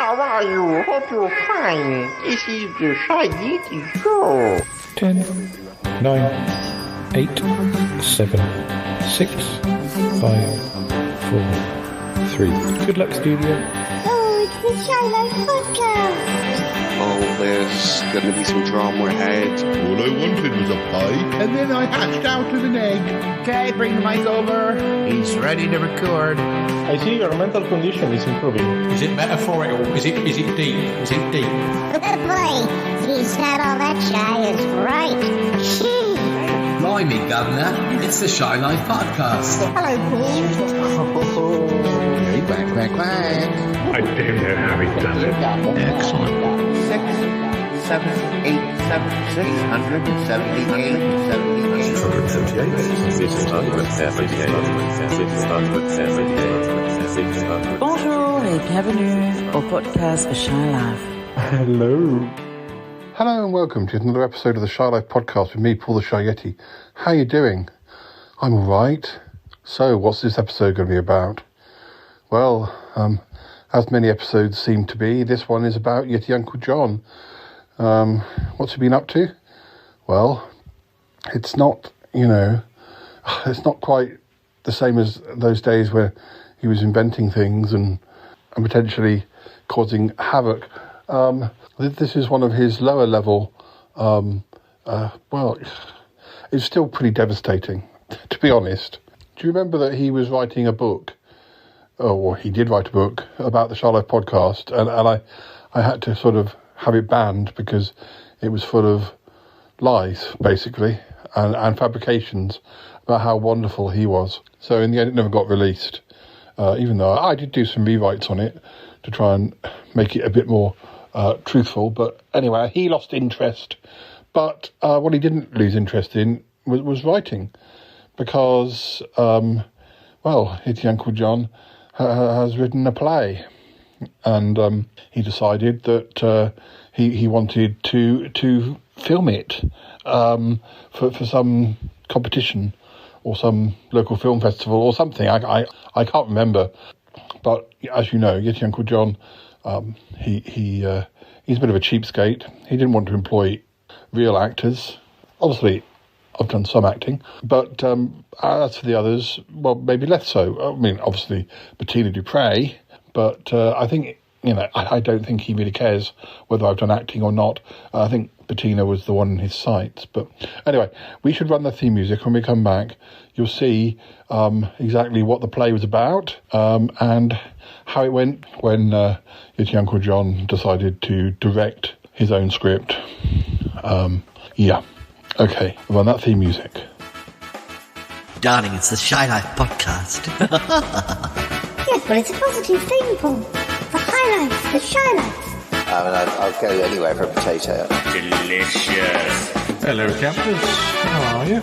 how are you? Hope you're fine. This is the Shy Yeti Show. 10, 9, 8, 7, 6, 5, 4, 3. Good luck, studio. Oh, it's the Shy Life Podcast. Oh, there's going to be some drama ahead. All I wanted was a pie, and then I hatched out of an egg. Okay, bring the mic over. He's ready to record. I see your mental condition is improving. Is it metaphorical? Is it deep? Is it deep? Boy, he said all that shy is right. Blimey, Governor, it's the Shy Life Podcast. Hello, Queen. Quack, quack, quack. I don't know how he does it. Excellent. 6, 7, 8, 7, 678. Bonjour et bienvenue au podcast Shy Life. Hello and welcome to another episode of the Shy Life Podcast with me, Paul the Shy Yeti. How you doing? I'm alright. So, what's this episode going to be about? Well, as many episodes seem to be, this one is about Yeti Uncle John. What's he been up to? Well, it's not, it's not quite the same as those days where he was inventing things and potentially causing havoc. This is one of his lower level, it's still pretty devastating, to be honest. Do you remember that he was writing a book, or he did write a book about the Shy Life Podcast, and I had to sort of have it banned because it was full of lies, basically, and fabrications about how wonderful he was. So in the end, it never got released, even though I did do some rewrites on it to try and make it a bit more truthful. But anyway, he lost interest. But what he didn't lose interest in was writing, because, Yeti Uncle John has written a play, and he decided that he wanted to film it for some competition or some local film festival or something. I can't remember, but as you know, Yeti Uncle John, he's a bit of a cheapskate. He didn't want to employ real actors. Obviously, I've done some acting, but as for the others, well, maybe less so. I mean, obviously, Bettina Dupre, but I think, I don't think he really cares whether I've done acting or not. I think Bettina was the one in his sights. But anyway, we should run the theme music. When we come back, you'll see exactly what the play was about and how it went when Yeti Uncle John decided to direct his own script. Okay, run that theme music. Darling, it's the Shy Life Podcast. Yes, but it's a positive thing, Paul. The highlights, the Shy Life. I'll go anywhere for a potato. Delicious. Hello, campers. How are you?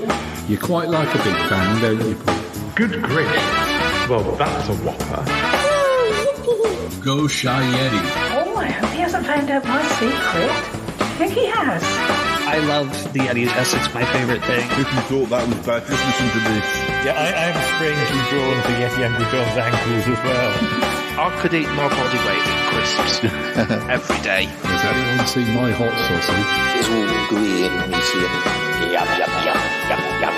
You quite like a big bang, don't you, Paul? Good grief. Well, that's a whopper. Oh, Go Shy Yeti. Oh, I hope he hasn't found out my secret. I think he has. I love the Yeti. It's my favorite thing. If you thought that was bad, just listen to this. Yeah, I'm strangely drawn to Yeti Uncle John's ankles as well. I could eat my body weight in crisps every day. Has anyone seen my hot sausage? It's all gooey and meaty and yum, yum, yum, yum, yum.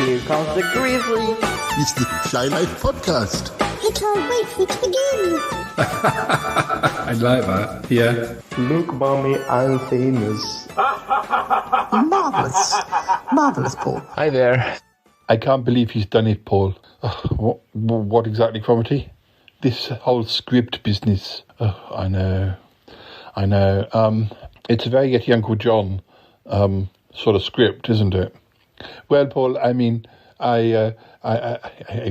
Here comes the grizzly. It's the Shy Life Podcast. I can't wait for it to begin. I like that, yeah. Look, mommy, I'm famous. Marvellous, Paul. Hi there. I can't believe he's done it, Paul. What exactly, Cromitty? This whole script business. Oh, I know. It's a very Yeti Uncle John sort of script, isn't it? Well, Paul, I mean, I've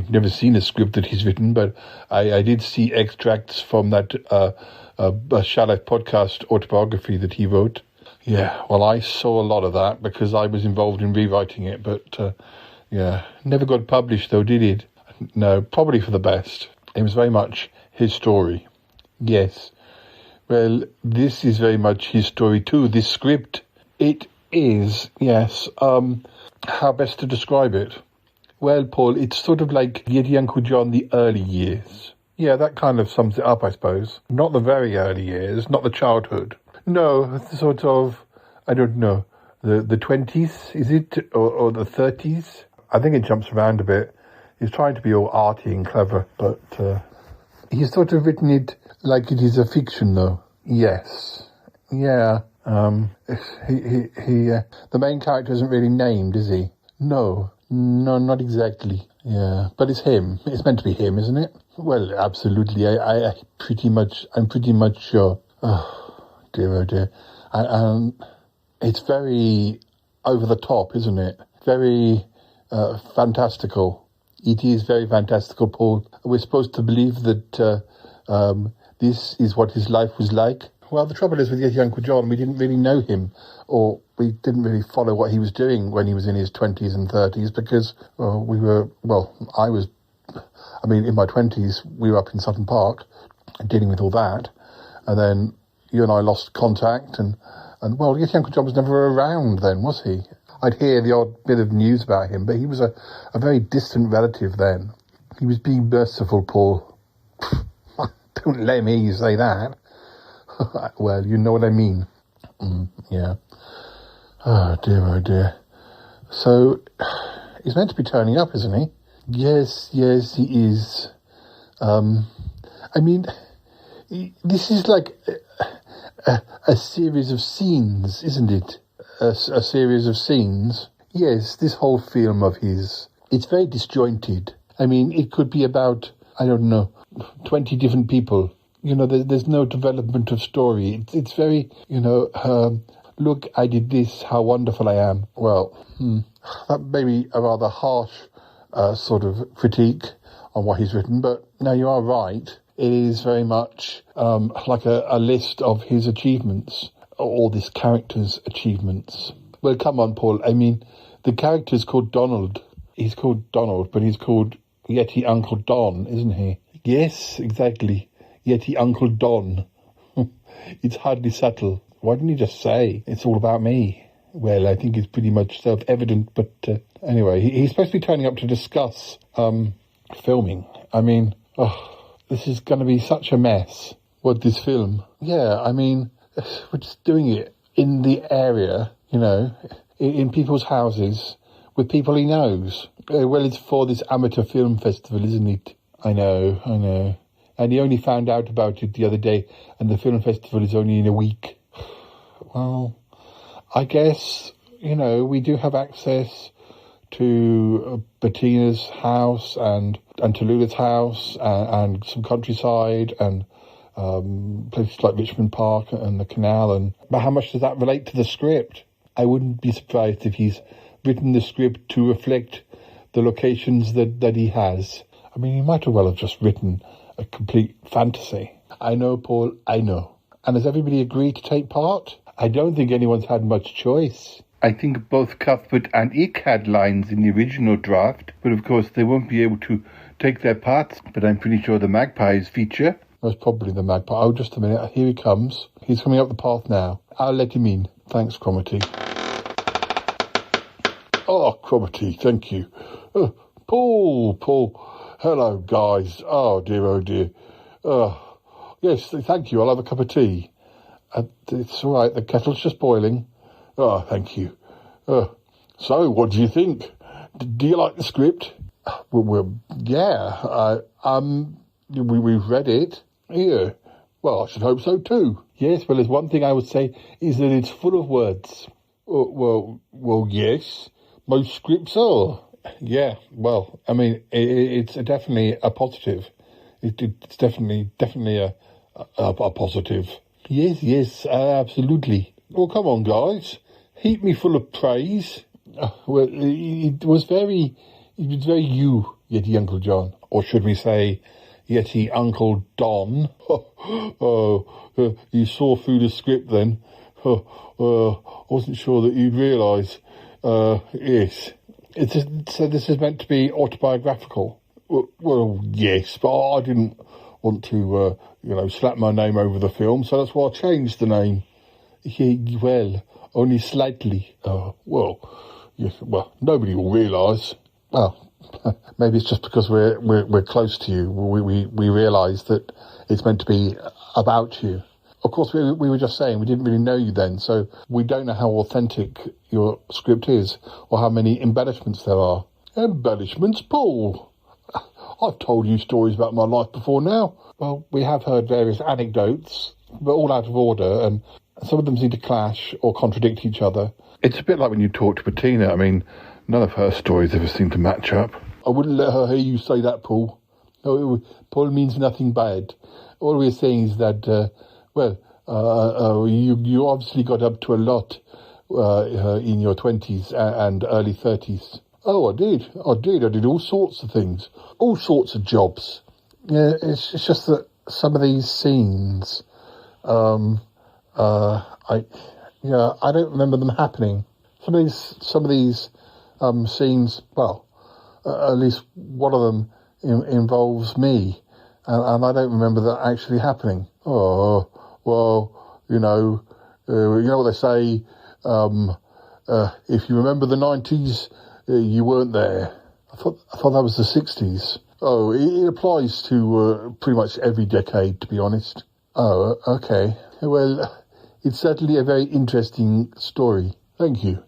never seen a script that he's written, but I did see extracts from that Shy Life Podcast autobiography that he wrote. Yeah, well, I saw a lot of that because I was involved in rewriting it, but never got published though, did it? No, probably for the best. It was very much his story. Yes. Well, this is very much his story too, this script. It is, yes. How best to describe it? Well, Paul, it's sort of like Yeti Uncle John the early years. Yeah, that kind of sums it up, I suppose. Not the very early years, not the childhood. No, sort of, I don't know, the 20s, is it? Or the 30s? I think it jumps around a bit. He's trying to be all arty and clever, but he's sort of written it like it is a fiction, though. Yes. Yeah. The main character isn't really named, is he? No, not exactly. Yeah, but it's him. It's meant to be him, isn't it? Well, absolutely. I'm pretty much sure. Oh, dear, oh dear. It's very over the top, isn't it? Very fantastical. It is very fantastical, Paul. We're supposed to believe that this is what his life was like. Well, the trouble is with Yeti Uncle John, we didn't really know him, or we didn't really follow what he was doing when he was in his 20s and 30s, because in my 20s, we were up in Sutton Park dealing with all that, and then you and I lost contact, and Yeti Uncle John was never around then, was he? I'd hear the odd bit of news about him, but he was a very distant relative then. He was being merciful, Paul. Don't let me say that. Well, you know what I mean. Yeah. Oh dear. So, he's meant to be turning up, isn't he? Yes, he is. This is like a series of scenes, isn't it? A series of scenes. Yes, this whole film of his, it's very disjointed. It could be about, 20 different people. There's no development of story. It's very, look, I did this, how wonderful I am. Well, that may be a rather harsh sort of critique on what he's written, but no, you are right. It is very much like a list of his achievements, all this character's achievements. Well, come on, Paul. The character's called Donald. He's called Donald, but he's called Yeti Uncle Don, isn't he? Yes, exactly. Yeti Uncle Don. It's hardly subtle. Why didn't he just say, it's all about me? Well, I think it's pretty much self-evident, but anyway, he's supposed to be turning up to discuss filming. This is going to be such a mess. What, this film? Yeah, we're just doing it in the area, in people's houses, with people he knows. Well, it's for this amateur film festival, isn't it? I know. And he only found out about it the other day, and the film festival is only in a week. Well, I guess, we do have access to Bettina's house and Tallulah's house and some countryside and places like Richmond Park and the canal. But how much does that relate to the script? I wouldn't be surprised if he's written the script to reflect the locations that he has. He might as well have just written a complete fantasy. I know, Paul, I know. And has everybody agreed to take part? I don't think anyone's had much choice. I think both Cuthbert and Ick had lines in the original draft, but of course they won't be able to take their parts. But I'm pretty sure the Magpies feature. That's probably the Magpie. Oh, just a minute. Here he comes. He's coming up the path now. I'll let him in. Thanks, Cromarty. Oh, Cromarty, thank you. Paul. Hello, guys. Oh, dear. Yes, thank you. I'll have a cup of tea. It's all right. The kettle's just boiling. Oh, thank you. So, what do you think? Do you like the script? Yeah. We've read it. Yeah. Well, I should hope so too. Yes. Well, there's one thing I would say is that it's full of words. Well, yes. Most scripts are. Yeah, well, it's definitely a positive. It's definitely a positive. Yes, absolutely. Well, come on, guys. Heap me full of praise. Well, it was very you, Yeti Uncle John. Or should we say, Yeti Uncle Don. You saw through the script then. Wasn't sure that you'd realise. Yes. So this is meant to be autobiographical? Well, yes, but I didn't want to, slap my name over the film, so that's why I changed the name. Yeah, well, only slightly. Yes, well, nobody will realise. Well, maybe it's just because we're close to you. We realise that it's meant to be about you. Of course, we were just saying we didn't really know you then, so we don't know how authentic your script is or how many embellishments there are. Embellishments, Paul? I've told you stories about my life before now. Well, we have heard various anecdotes, but all out of order, and some of them seem to clash or contradict each other. It's a bit like when you talk to Bettina. I mean, none of her stories ever seem to match up. I wouldn't let her hear you say that, Paul. No, Paul means nothing bad. All we're saying is that, you obviously got up to a lot in your 20s and early 30s. Oh, I did. I did all sorts of things. All sorts of jobs. Yeah, it's just that some of these scenes, I don't remember them happening. Some of these scenes, well, at least one of them involves me, and I don't remember that actually happening. Oh, well, you know what they say. If you remember the 90s, you weren't there. I thought that was the 60s. Oh, it applies to pretty much every decade, to be honest. Oh, okay. Well, it's certainly a very interesting story. Thank you.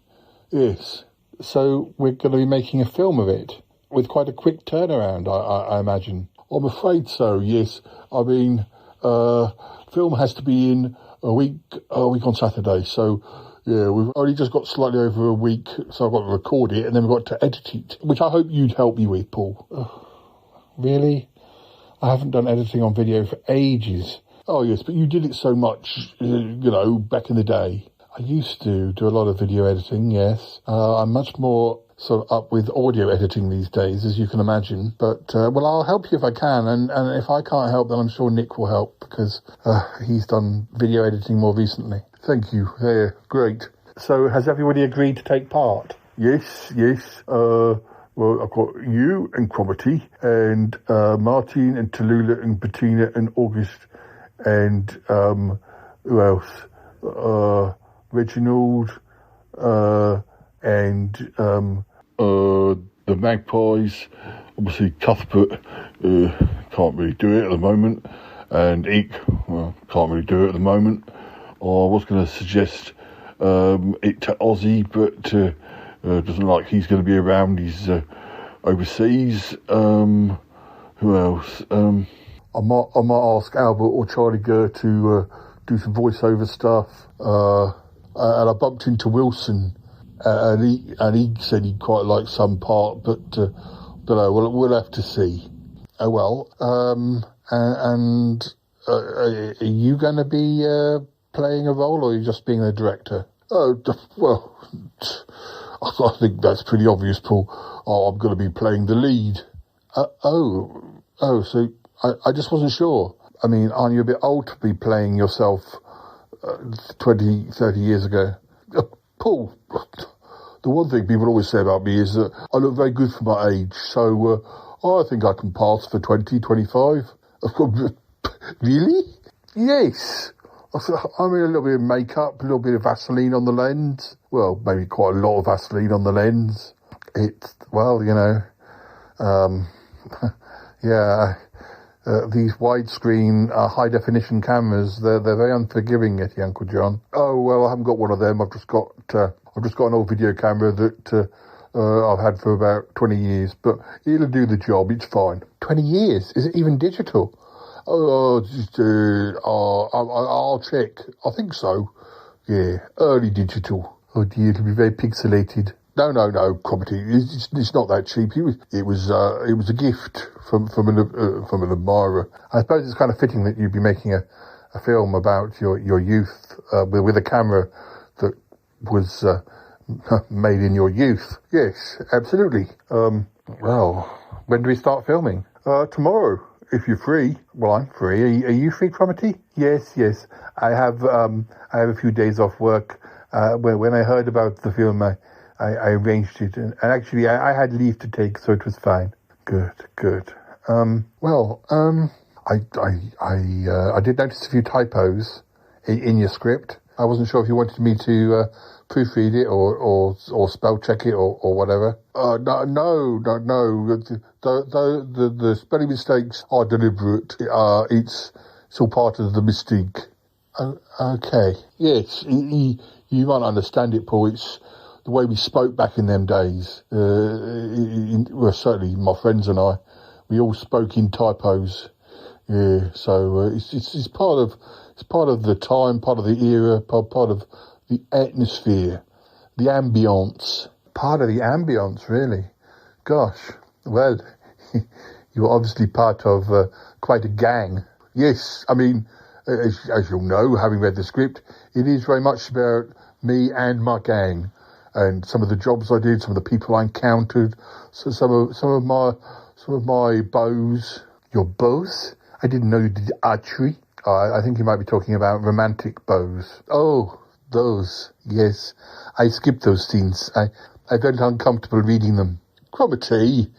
Yes. So we're going to be making a film of it with quite a quick turnaround, I imagine. I'm afraid so, yes. I mean, film has to be in a week on Saturday, so yeah, we've only just got slightly over a week, so I've got to record it, and then we've got to edit it, which I hope you'd help me with, Paul. Really? I haven't done editing on video for ages. Oh, yes, but you did it so much, back in the day. I used to do a lot of video editing, yes. I'm much more sort of up with audio editing these days, as you can imagine. But, I'll help you if I can, and if I can't help, then I'm sure Nick will help, because he's done video editing more recently. Thank you. Yeah, great. So, has everybody agreed to take part? Yes. Well, I've got you and Cromitty, and Martin and Tallulah and Bettina and August, and who else? Reginald, and the Magpies. Obviously, Cuthbert can't really do it at the moment, and Eek, can't really do it at the moment. I was going to suggest it to Ozzy, but doesn't like he's going to be around. He's overseas. Who else? I might ask Albert or Charlie Gurr to do some voiceover stuff. And I bumped into Wilson, and he said he'd quite like some part, but we'll have to see. Oh well. Are you going to be playing a role, or are you just being a director? Oh, well, I think that's pretty obvious, Paul. Oh, I'm going to be playing the lead. So I just wasn't sure. I mean, aren't you a bit old to be playing yourself 20, 30 years ago? Paul, the one thing people always say about me is that I look very good for my age, so I think I can pass for 20, 25. Really? Yes. I mean, a little bit of makeup, a little bit of Vaseline on the lens. Well, maybe quite a lot of Vaseline on the lens. These widescreen, high-definition cameras, they're very unforgiving, Yeti, Uncle John. Oh, well, I haven't got one of them. I've just got an old video camera that I've had for about 20 years, but it'll do the job. It's fine. 20 years? Is it even digital? I'll check. I think so. Yeah, early digital. Oh dear, it'll be very pixelated. No, Cromitty. It's not that cheap. It was a gift from an admirer. I suppose it's kind of fitting that you'd be making a film about your youth with a camera that was made in your youth. Yes, absolutely. Well, when do we start filming? Tomorrow, if you're free. Well, I'm free. Are you free, Cromitty? Yes. I have a few days off work. When I heard about the film, I arranged it, and actually I had leave to take, so it was fine. Good. I did notice a few typos in your script. I wasn't sure if you wanted me to proofread it or spell check it or whatever. No. The spelling mistakes are deliberate. It's all part of the mystique. Okay. Yes, you might understand it, Paul. It's the way we spoke back in them days. Well, certainly my friends and I, we all spoke in typos. Yeah, so it's part of the time, part of the era, part of the atmosphere, the ambience. Part of the ambience, really. Gosh, well, you're obviously part of quite a gang. Yes, I mean, as you'll know, having read the script, it is very much about me and my gang, and some of the jobs I did, some of the people I encountered, so some of my bows. Your bows? I didn't know you did archery. I think you might be talking about romantic bows. Oh, those. Yes. I skipped those scenes. I felt uncomfortable reading them. Cromitty,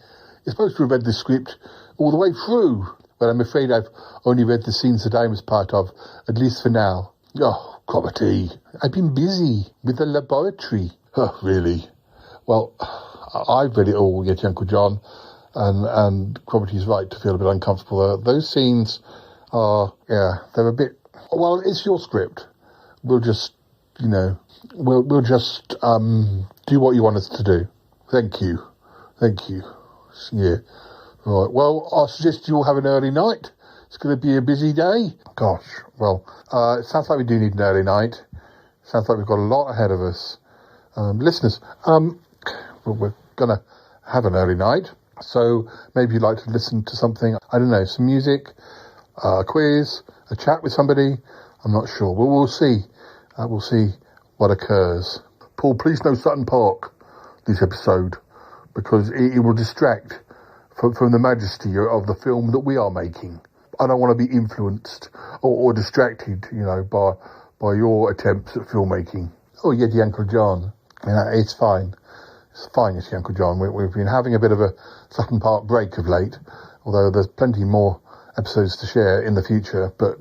you're supposed to have read the script all the way through. But I'm afraid I've only read the scenes that I was part of, at least for now. Oh, Cromitty, I've been busy with the laboratory. Oh, really? Well, I've read it all, Yeti Uncle John. And Cromitty's right to feel a bit uncomfortable. Those scenes are, they're a bit. Well, it's your script. We'll just, we'll just do what you want us to do. Thank you. Yeah. Right. Well, I suggest you all have an early night. It's going to be a busy day. Gosh. Well, it sounds like we do need an early night. Sounds like we've got a lot ahead of us. Listeners, we're going to have an early night. So maybe you'd like to listen to something, I don't know, some music, a quiz, a chat with somebody. I'm not sure. But we'll see. We'll see what occurs. Paul, please no Sutton Park this episode, because it will distract from the majesty of the film that we are making. I don't want to be influenced or distracted, by your attempts at filmmaking. Oh, Yeti Uncle John. It's fine. It's fine, Yeti Uncle John. We've been having a bit of a Sutton Park break of late, although there's plenty more episodes to share in the future. But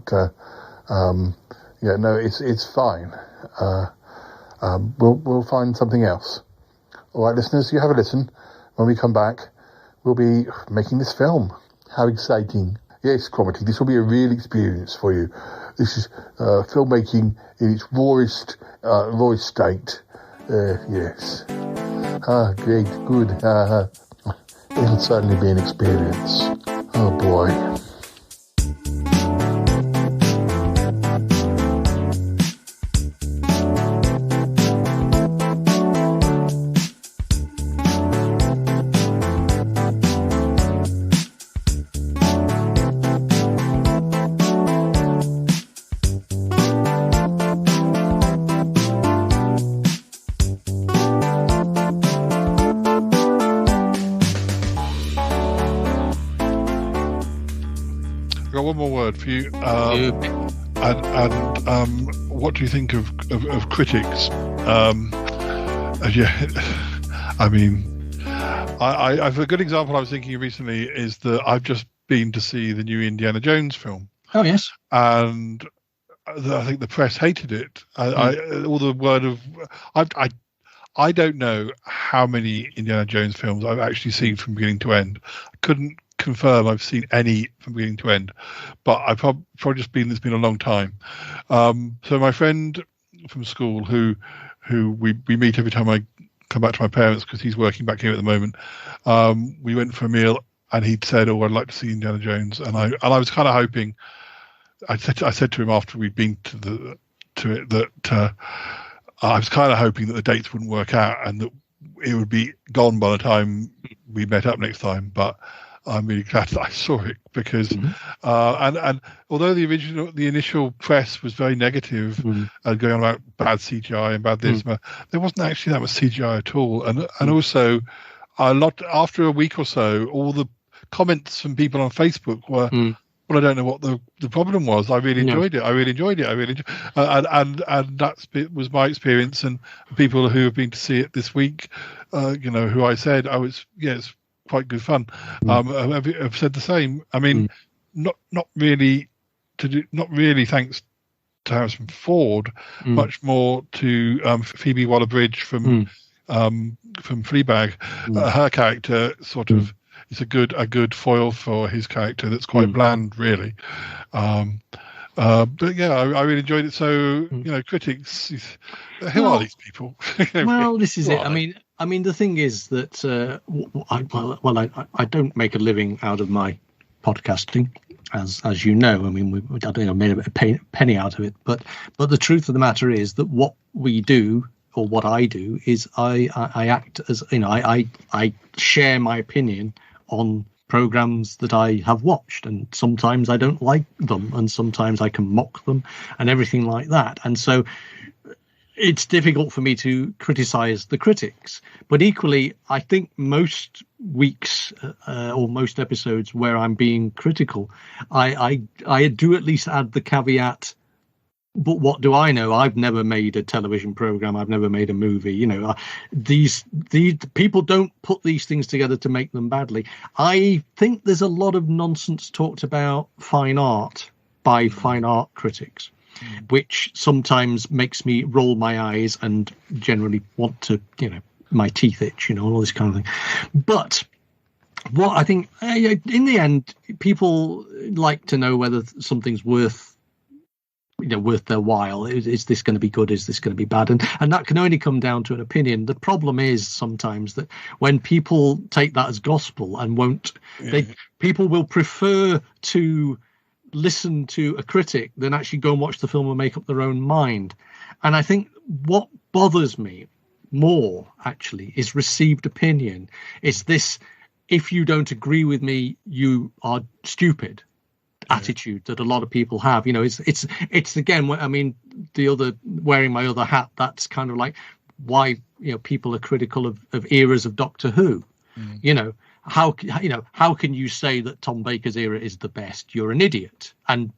it's fine. We'll find something else. All right, listeners, you have a listen. When we come back, we'll be making this film. How exciting! Yes, Cromitty, this will be a real experience for you. This is filmmaking in its rawest state. Yes. Great, good. It'll certainly be an experience. Oh boy. For you, what do you think of critics? I mean, I've a good example I was thinking of recently is that I've just been to see the new Indiana Jones film. Oh yes, and I think the press hated it. All the word of I don't know how many Indiana Jones films I've actually seen from beginning to end. I couldn't confirm I've seen any from beginning to end, but I've probably just been, it's been a long time. So my friend from school who we meet every time I come back to my parents because he's working back here at the moment, we went for a meal and he'd said, I'd like to see Indiana Jones, and I was kind of hoping, I said to him after we'd been to it that I was kind of hoping that the dates wouldn't work out and that it would be gone by the time we met up next time, but I'm really glad that I saw it because, and although the initial press was very negative, going on about bad CGI and bad this, there wasn't actually that much CGI at all, and also a lot after a week or so, all the comments from people on Facebook were, well, I don't know what the problem was. I really enjoyed it. And that was my experience, and people who have been to see it this week, who I said it's quite good fun. Have said the same. I mean, not really thanks Harrison Ford, much more to Phoebe Waller-Bridge from Fleabag. Her character sort of is a good foil for his character that's quite bland, really. But yeah, I really enjoyed it. So critics, who are these people? Well, this is it. I mean, the thing is that I don't make a living out of my podcasting, as you know. I mean, I don't think I made a penny out of it. But the truth of the matter is that what we do, or what I do, is I act as I share my opinion on programs that I have watched, and sometimes I don't like them, and sometimes I can mock them, and everything like that. And so it's difficult for me to criticize the critics, but equally I think most weeks or most episodes where I'm being critical, I do at least add the caveat, but what do I know? I've never made a television program. I've never made a movie. These people don't put these things together to make them badly. I think there's a lot of nonsense talked about fine art by fine art critics, which sometimes makes me roll my eyes and generally want to, my teeth itch, all this kind of thing. But what I think, in the end, people like to know whether something's worth their while. Is this going to be good? Is this going to be bad? And that can only come down to an opinion. The problem is sometimes that when people take that as gospel and people will prefer to listen to a critic than actually go and watch the film and make up their own mind. And I think what bothers me more actually is received opinion. It's this, if you don't agree with me, you are stupid attitude that a lot of people have. It's again, I mean, the other, wearing my other hat, that's kind of like why people are critical of eras of Doctor Who. How can you say that Tom Baker's era is the best? You're an idiot. And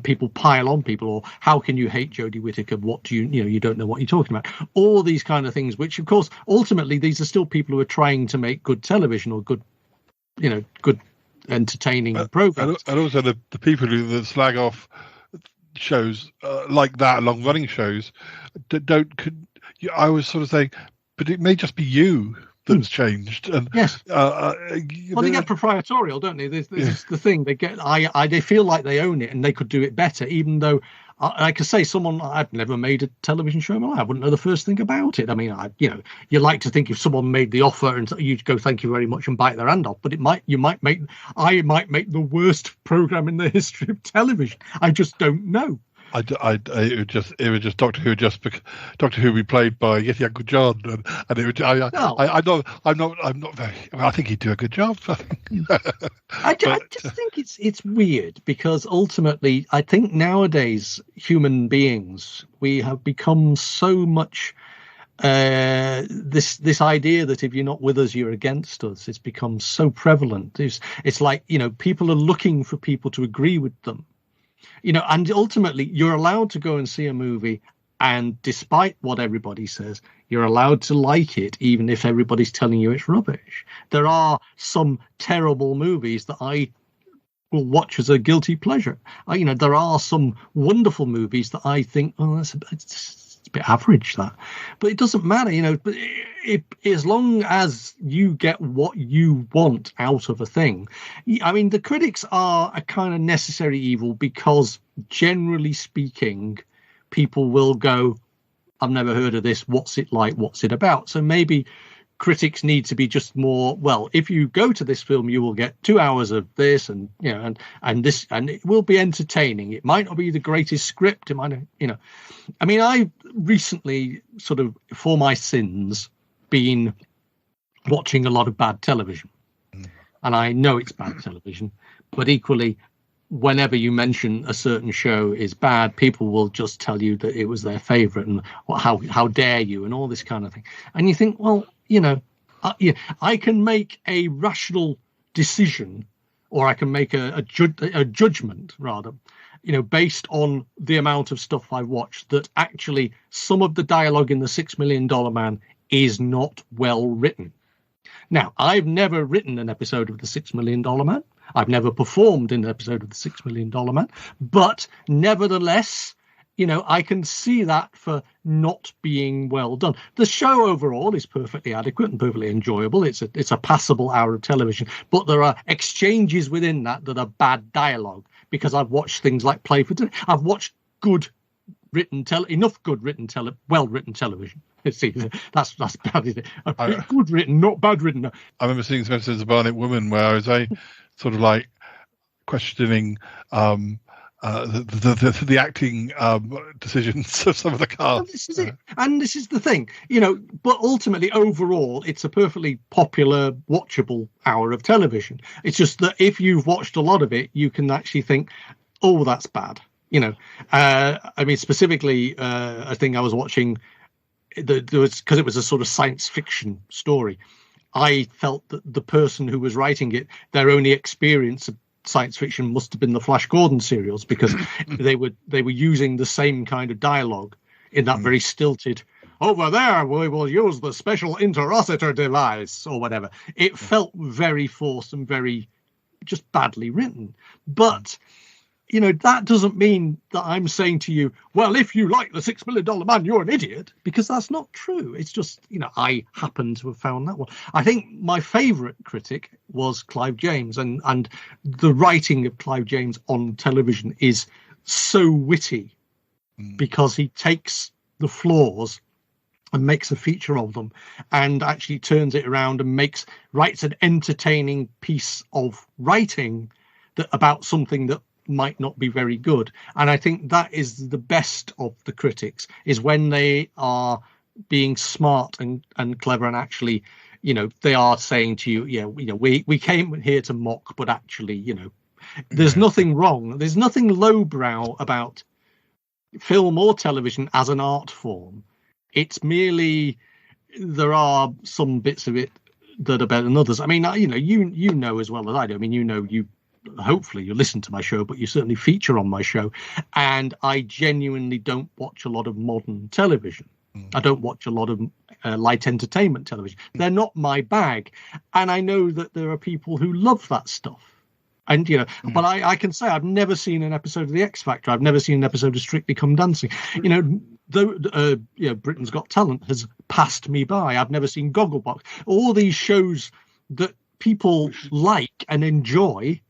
people pile on people. Or how can you hate Jodie Whittaker? What do you don't know what you're talking about? All these kind of things, which of course ultimately these are still people who are trying to make good television or good entertaining programs. And also the people that slag off shows like that, long running shows, I was sort of saying, but it may just be you that's changed. And yes, they get proprietorial, don't they? This is the thing. They get they feel like they own it and they could do it better, even though I could say I've never made a television show in my life. I wouldn't know the first thing about it. I mean, you like to think if someone made the offer and you'd go, thank you very much, and bite their hand off. But I might make the worst program in the history of television. I just don't know. It was just Doctor Who, Doctor Who be played by Yeti Uncle John, and it would, I'm not very. I think he'd do a good job. I just think it's weird because ultimately I think nowadays human beings, we have become so much this idea that if you're not with us, you're against us. It's become so prevalent. It's like people are looking for people to agree with them. And ultimately you're allowed to go and see a movie, and despite what everybody says, you're allowed to like it, even if everybody's telling you it's rubbish. There are some terrible movies that I will watch as a guilty pleasure. There are some wonderful movies that I think, it's a bit average, that. But it doesn't matter, but as long as you get what you want out of a thing. I mean, the critics are a kind of necessary evil because, generally speaking, people will go, I've never heard of this. What's it like? What's it about? So maybe critics need to be just more, well, if you go to this film, you will get 2 hours of this and this, and it will be entertaining. It might not be the greatest script. It might, I mean, I recently sort of, for my sins, been watching a lot of bad television, and I know it's bad television, but equally, whenever you mention a certain show is bad, people will just tell you that it was their favorite and how dare you and all this kind of thing. And you think, well, I can make a rational decision, or I can make a judgment rather, based on the amount of stuff I watched, that actually some of the dialogue in The $6 Million Man is not well written. Now, I've never written an episode of The $6 Million Man. I've never performed in an episode of The $6 Million Man. But nevertheless, I can see that for not being well done. The show overall is perfectly adequate and perfectly enjoyable. It's a passable hour of television, but there are exchanges within that are bad dialogue, because I've watched things like Playford. I've watched well-written television. See, that's bad, isn't it? Good written, not bad written. I remember seeing some episodes of Barnet Woman where I was sort of like questioning the acting decisions of some of the cast. And this is it. And this is the thing, but ultimately, overall, it's a perfectly popular, watchable hour of television. It's just that if you've watched a lot of it, you can actually think, oh, that's bad. I mean, specifically, I think I was watching, because it was a sort of science fiction story. I felt that the person who was writing it, their only experience of science fiction must have been the Flash Gordon serials, because they were using the same kind of dialogue in that very stilted, over there we will use the special interocitor device, or whatever. It felt very forced and very just badly written. But that doesn't mean that I'm saying to you, well, if you like the $6 Million Man, you're an idiot, because that's not true. It's just, I happen to have found that one. I think my favourite critic was Clive James, and the writing of Clive James on television is so witty, because he takes the flaws and makes a feature of them, and actually turns it around and writes an entertaining piece of writing about something that might not be very good. And I think that is the best of the critics, is when they are being smart and clever, and actually, they are saying to you, we came here to mock, but actually, there's nothing wrong. There's nothing lowbrow about film or television as an art form. It's merely, there are some bits of it that are better than others. I mean, you know as well as I do. I mean, hopefully you listen to my show, but you certainly feature on my show, and I genuinely don't watch a lot of modern television. I don't watch a lot of light entertainment television. They're not my bag, and I know that there are people who love that stuff. And but I can say I've never seen an episode of The X Factor. I've never seen an episode of Strictly Come Dancing. Though Britain's Got Talent has passed me by. I've never seen Gogglebox. All these shows that people like and enjoy.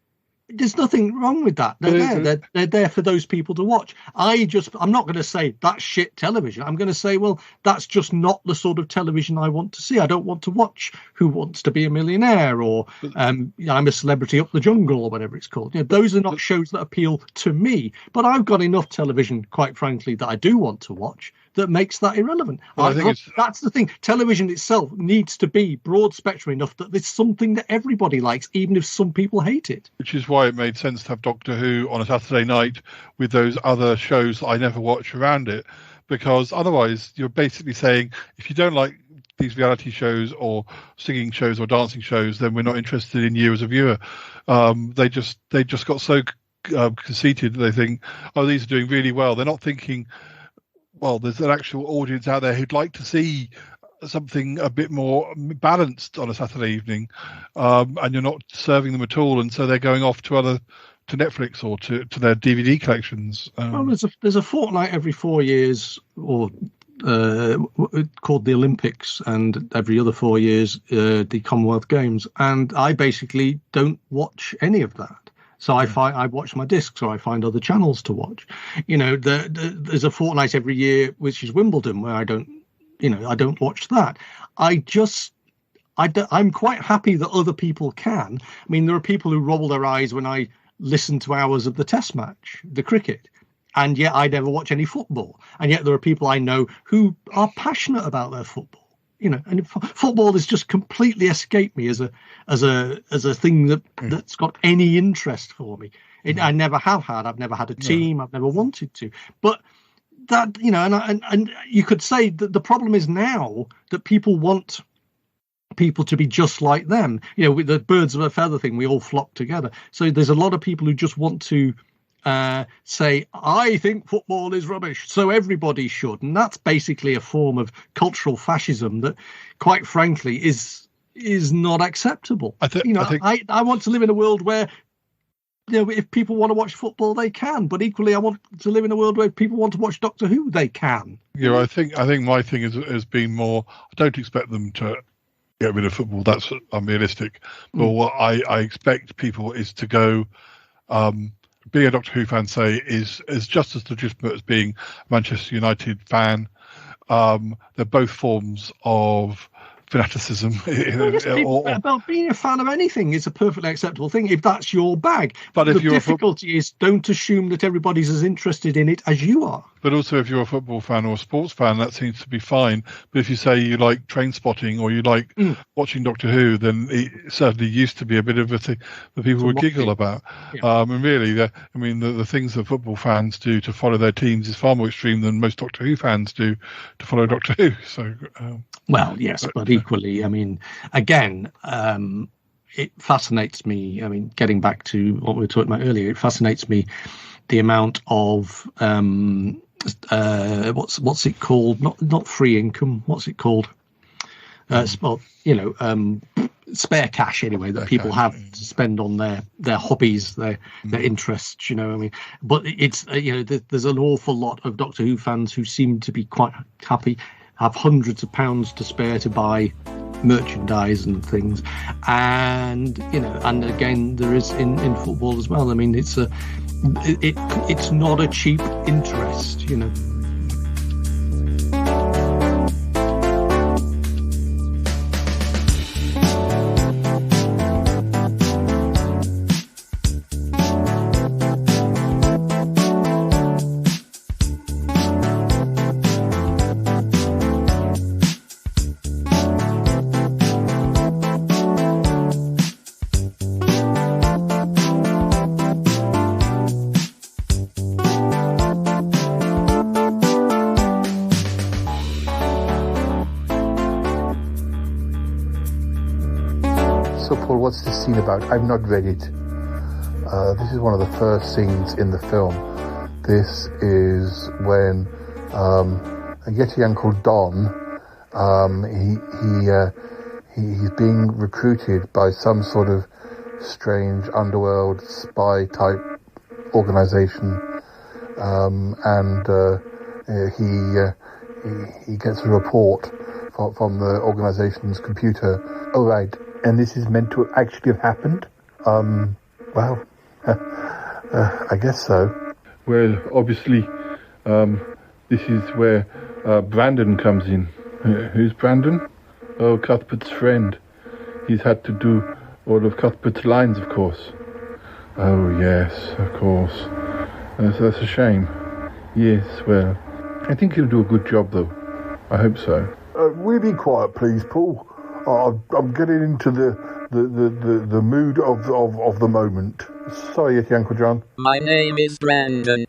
There's nothing wrong with that. They're there for those people to watch. I'm not going to say that's shit television. I'm going to say, well, that's just not the sort of television I want to see. I don't want to watch Who Wants to Be a Millionaire, or I'm a Celebrity Up the Jungle, or whatever it's called. Those are not shows that appeal to me. But I've got enough television, quite frankly, that I do want to watch, that makes that irrelevant. That's the thing. Television itself needs to be broad spectrum enough that it's something that everybody likes, even if some people hate it. Which is why it made sense to have Doctor Who on a Saturday night with those other shows that I never watch around it, because otherwise you're basically saying, if you don't like these reality shows or singing shows or dancing shows, then we're not interested in you as a viewer. They just got so conceited. They think, oh, these are doing really well. They're not thinking, well, there's an actual audience out there who'd like to see something a bit more balanced on a Saturday evening, and you're not serving them at all, and so they're going off to Netflix or to their DVD collections. Well, there's a fortnight every 4 years, or called the Olympics, and every other 4 years the Commonwealth Games, and I basically don't watch any of that. So I watch my discs, or I find other channels to watch. There's a fortnight every year, which is Wimbledon, where I don't watch that. I'm quite happy that other people can. I mean, there are people who roll their eyes when I listen to hours of the Test match, the cricket, and yet I never watch any football. And yet there are people I know who are passionate about their football. And football has just completely escaped me as a thing that's got any interest for me. I never have had. I've never had a team. I've never wanted to. But that, and you could say that the problem is now that people want people to be just like them. With the birds of a feather thing, we all flock together. So there's a lot of people who just want to say, I think football is rubbish, so everybody should. And that's basically a form of cultural fascism that, quite frankly, is not acceptable. I want to live in a world where if people want to watch football, they can. But equally, I want to live in a world where people want to watch Doctor Who, they can. Yeah, I think my thing has been more. I don't expect them to get rid of football. That's unrealistic. But what I expect people is to go. Being a Doctor Who fan, say, is just as legitimate as being a Manchester United fan. They're both forms of fanaticism. About being a fan of anything is a perfectly acceptable thing if that's your bag. But if the you're difficulty is don't assume that everybody's as interested in it as you are. But also, if you're a football fan or a sports fan, that seems to be fine. But if you say you like train spotting or you like watching Doctor Who, then it certainly used to be a bit of a thing that people would giggle about. Yeah. And really, the things that football fans do to follow their teams is far more extreme than most Doctor Who fans do to follow Doctor Who. So, well, yes, but equally, again, it fascinates me. Getting back to what we were talking about earlier, it fascinates me the amount of what's it called? Not free income. What's it called? Spare cash anyway that people have to spend on their hobbies, their interests. But it's there's an awful lot of Doctor Who fans who seem to be quite happy, have hundreds of pounds to spare to buy merchandise and things, and again there is in football as well. It's not a cheap interest, What's this scene about? I've not read it. This is one of the first scenes in the film. This is when a Yeti Uncle Don, he's being recruited by some sort of strange underworld spy type organization, and he gets a report from the organization's computer. Oh, right. And this is meant to actually have happened? Well, I guess so. Well, obviously, this is where Brandon comes in. Who's Brandon? Oh, Cuthbert's friend. He's had to do all of Cuthbert's lines, of course. Oh, yes, of course. That's a shame. Yes, well, I think he'll do a good job, though. I hope so. Will you be quiet, please, Paul? I'm getting into the mood of the moment. Sorry, Yeti Uncle John. My name is Brandon.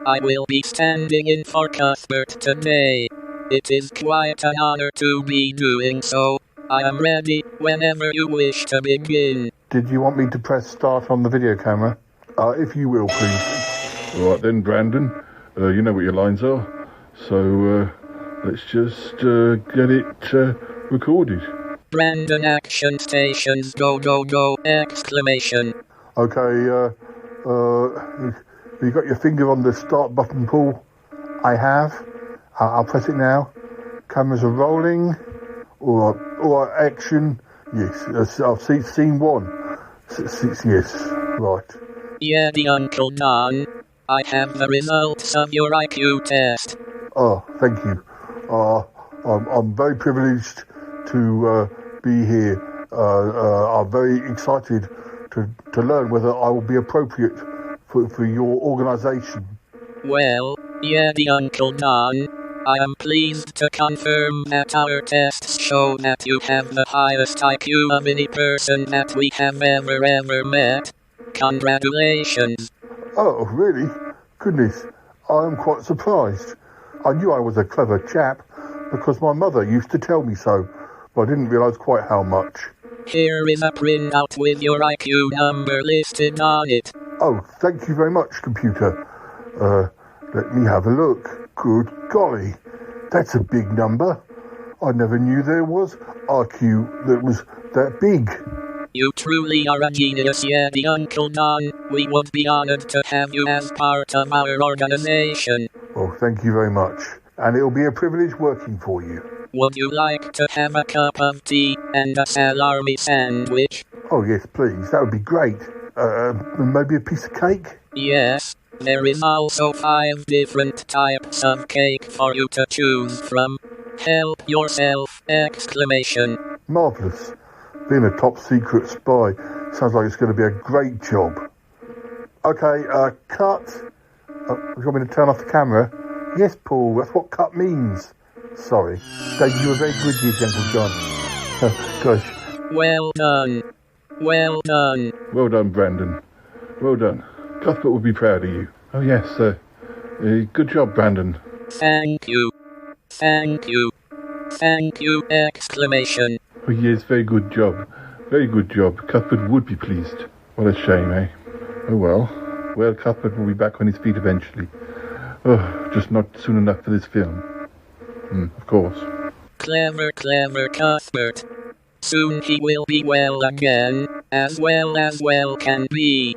I will be standing in for Cuthbert today. It is quite an honor to be doing so. I am ready whenever you wish to begin. Did you want me to press start on the video camera? If you will, please. All right then, Brandon. You know what your lines are. So let's just get it recorded. Brandon action stations go go go exclamation. Okay, you got your finger on the start button, Paul? I have. I'll press it now. Cameras are rolling. Or action. Yes, I've seen scene one. Yes, right. Yeah, the Uncle Don. I have the results of your IQ test. Oh, thank you. I'm very privileged to be here. I'm very excited to learn whether I will be appropriate for your organisation. Well, yeah, the Uncle Don. I am pleased to confirm that our tests show that you have the highest IQ of any person that we have ever met. Congratulations. Oh, really? Goodness, I am quite surprised. I knew I was a clever chap because my mother used to tell me so, but I didn't realise quite how much. Here is a printout with your IQ number listed on it. Oh, thank you very much, computer. Let me have a look. Good golly, that's a big number. I never knew there was IQ that was that big. You truly are a genius, Yeti Uncle Don. We would be honored to have you as part of our organization. Well, thank you very much. And it'll be a privilege working for you. Would you like to have a cup of tea and a salami sandwich? Oh, yes, please. That would be great. Maybe a piece of cake? Yes. There is also 5 different types of cake for you to choose from. Help yourself! Exclamation. Marvellous. Being a top secret spy sounds like it's going to be a great job. Okay, cut. You want me to turn off the camera? Yes, Paul, that's what cut means. Sorry. Dave, you were very good, you Uncle John. Gosh. Well done. Well done. Well done, Brandon. Well done. Cuthbert will be proud of you. Oh, yes, good job, Brandon. Thank you. Thank you. Thank you! Exclamation. Oh, yes, very good job. Very good job. Cuthbert would be pleased. What a shame, eh? Oh, well. Well, Cuthbert will be back on his feet eventually. Oh, just not soon enough for this film. Of course. Clever, clever Cuthbert. Soon he will be well again, as well can be.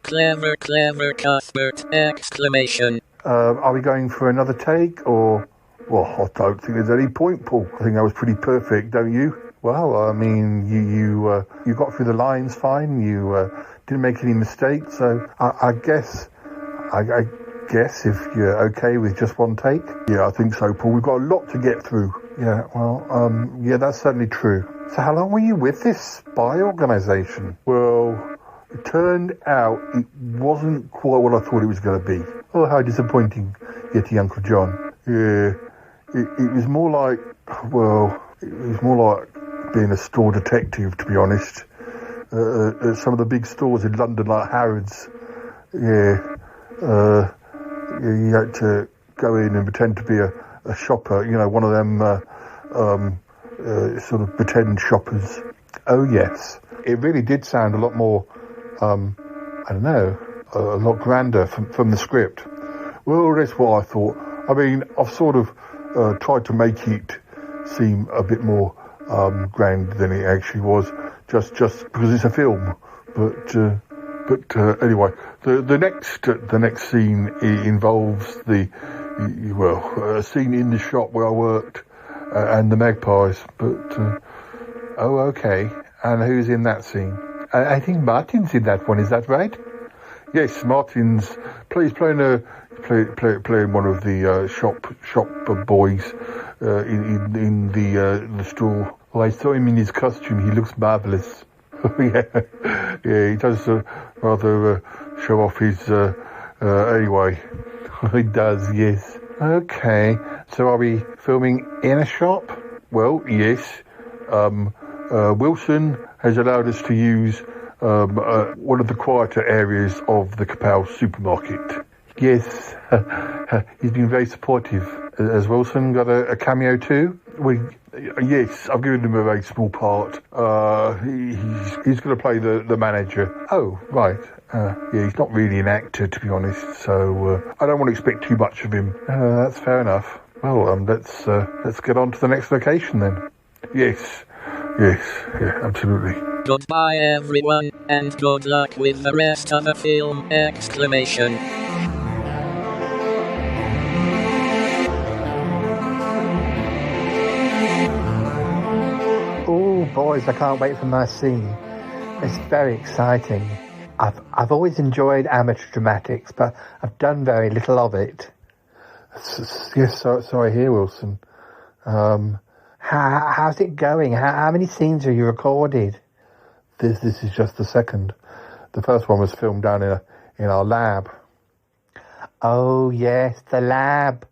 Clever, clever Cuthbert! Exclamation. Are we going for another take, or... Well, I don't think there's any point, Paul. I think that was pretty perfect, don't you? Well, I mean, you got through the lines fine. You didn't make any mistakes, so I guess if you're okay with just one take. Yeah, I think so, Paul. We've got a lot to get through. Yeah, well, yeah, that's certainly true. So how long were you with this spy organisation? Well, it turned out it wasn't quite what I thought it was going to be. Oh, how disappointing, Yeti Uncle John. Yeah, it was more like, well, it was more like being a store detective, to be honest. At some of the big stores in London, like Harrods. Yeah, you had to go in and pretend to be a shopper, you know, one of them sort of pretend shoppers. Oh, yes. It really did sound a lot more, I don't know, a lot grander from the script. Well, that's what I thought. I mean, I've sort of tried to make it seem a bit more grand than it actually was, just because it's a film. But anyway, the next scene involves a scene in the shop where I worked and the magpies. But oh, okay. And who's in that scene? I think Martin's in that one. Is that right? Yes, Martin's playing one of the shop boys in the store. Well, I saw him in his costume. He looks marvellous. yeah, he does rather show off his. Anyway, he does. Yes. Okay. So are we filming in a shop? Well, yes. Wilson has allowed us to use one of the quieter areas of the Kapow supermarket. Yes, he's been very supportive. Has Wilson got a cameo too? Well, yes, I've given him a very small part. He's going to play the manager. Oh, right. Yeah, he's not really an actor, to be honest, so I don't want to expect too much of him. That's fair enough. Well, let's get on to the next location then. Yes, yeah, absolutely. Goodbye everyone, and good luck with the rest of the film! Exclamation. Oh boys, I can't wait for my scene. It's very exciting. I've always enjoyed amateur dramatics, but I've done very little of it. Yes, so I hear, Wilson. How's it going? How many scenes have you recorded? This is just the second. The first one was filmed down in our lab. Oh yes, the lab.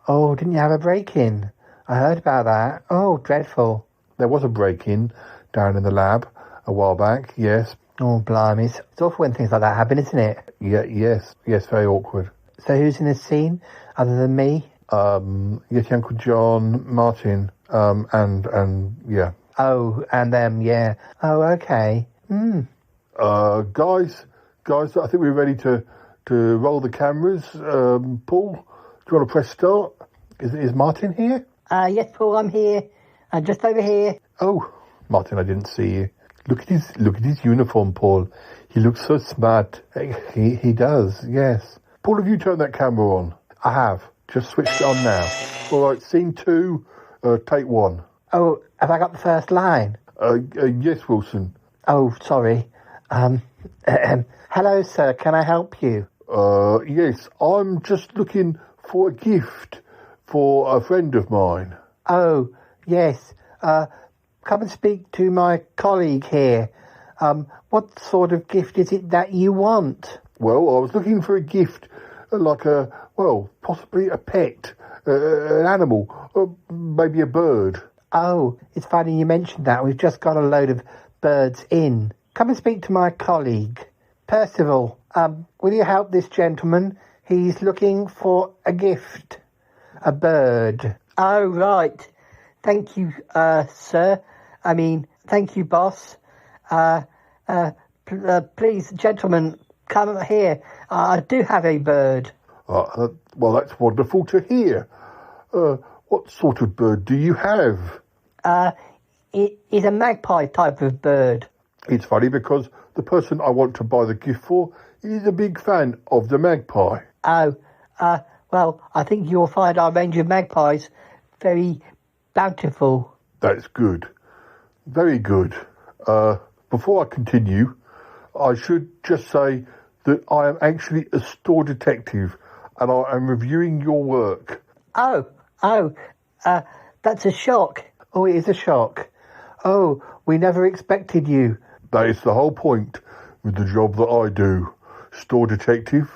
Oh, didn't you have a break-in? I heard about that. Oh, dreadful. There was a break-in down in the lab a while back, yes. Oh, blimey. It's awful when things like that happen, isn't it? Yeah, yes, very awkward. So who's in this scene, other than me? Yeti Uncle John, Martin, and yeah. Oh, and them, yeah. Oh, okay. Guys, I think we're ready to roll the cameras. Paul, do you want to press start? Is Martin here? Yes, Paul, I'm here. Just over here. Oh, Martin, I didn't see you. Look at his uniform, Paul. He looks so smart. He does, yes. Paul, have you turned that camera on? I have. Just switched it on now. All right, scene 2, take 1. Oh, have I got the first line? Yes, Wilson. Oh, sorry. Hello, sir. Can I help you? Yes, I'm just looking for a gift for a friend of mine. Oh, yes. Come and speak to my colleague here. What sort of gift is it that you want? Well, I was looking for a gift, like possibly a pet, an animal, maybe a bird. Oh, it's funny you mentioned that. We've just got a load of birds in. Come and speak to my colleague. Percival, will you help this gentleman? He's looking for a gift. A bird. Oh, right. Thank you, sir. Thank you, boss. Please, gentlemen, come here. I do have a bird. Well, that's wonderful to hear. What sort of bird do you have? It is a magpie type of bird. It's funny because the person I want to buy the gift for is a big fan of the magpie. Oh, well, I think you'll find our range of magpies very bountiful. That's good. Very good. Before I continue, I should just say that I am actually a store detective and I am reviewing your work. That's a shock. Oh, it is a shock. Oh, we never expected you. That is the whole point with the job that I do. Store detective.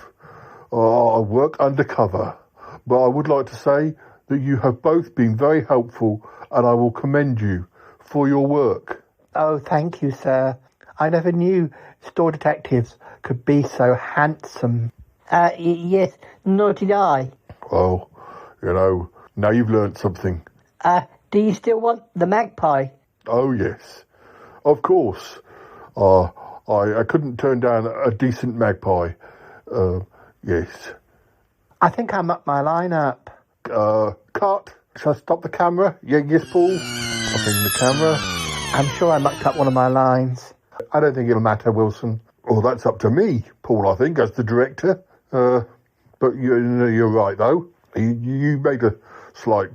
I work undercover. But I would like to say that you have both been very helpful and I will commend you for your work. Oh, thank you, sir. I never knew store detectives could be so handsome. Yes, nor did I. Well, now you've learnt something. Do you still want the magpie? Oh, yes. Of course. I couldn't turn down a decent magpie. Yes. I think I mucked my line up. Cut. Shall I stop the camera? Yes, Paul? Stopping the camera. I'm sure I mucked up one of my lines. I don't think it'll matter, Wilson. Well, that's up to me, Paul, I think, as the director. But you're right, though. You made a slight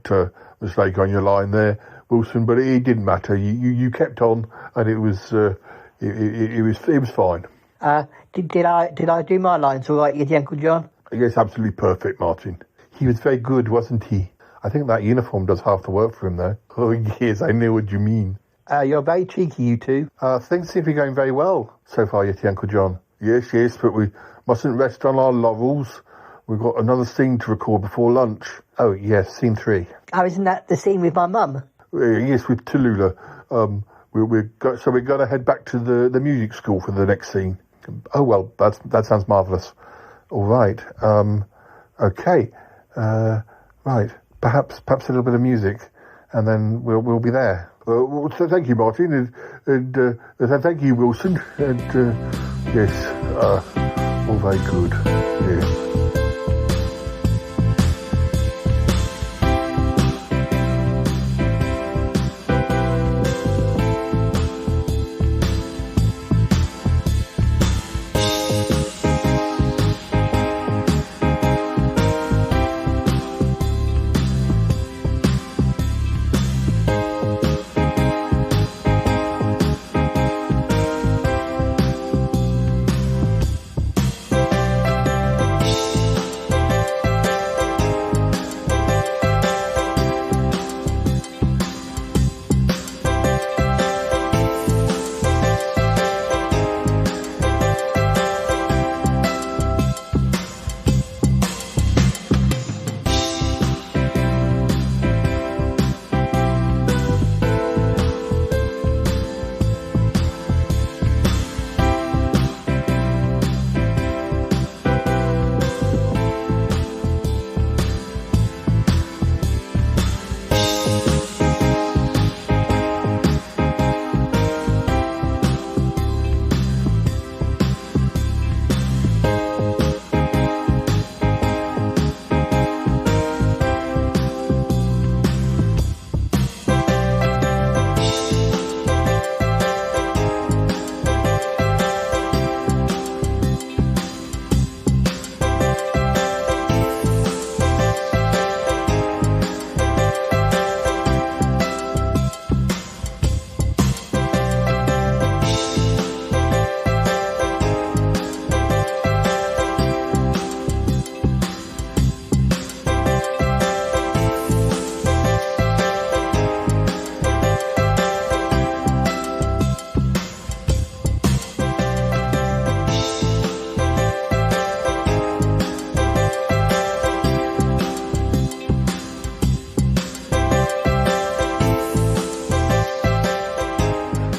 mistake on your line there, Wilson, but it didn't matter. You kept on, and it was fine. Did I do my lines all right, Yeti Uncle John? Yes, absolutely perfect, Martin. He was very good, wasn't he? I think that uniform does half the work for him, though. Oh, yes, I know what you mean. You're very cheeky, you two. Things seem to be going very well so far, Yeti Uncle John. Yes, but we mustn't rest on our laurels. We've got another scene to record before lunch. Oh, yes, scene 3. Oh, isn't that the scene with my mum? Yes, with Tallulah. We're going to head back to the music school for the next scene. Oh, well, that sounds marvellous. All right. Okay. Right. Perhaps a little bit of music, and then we'll be there. So thank you, Martin, and thank you, Wilson. And yes, all very good. Yes.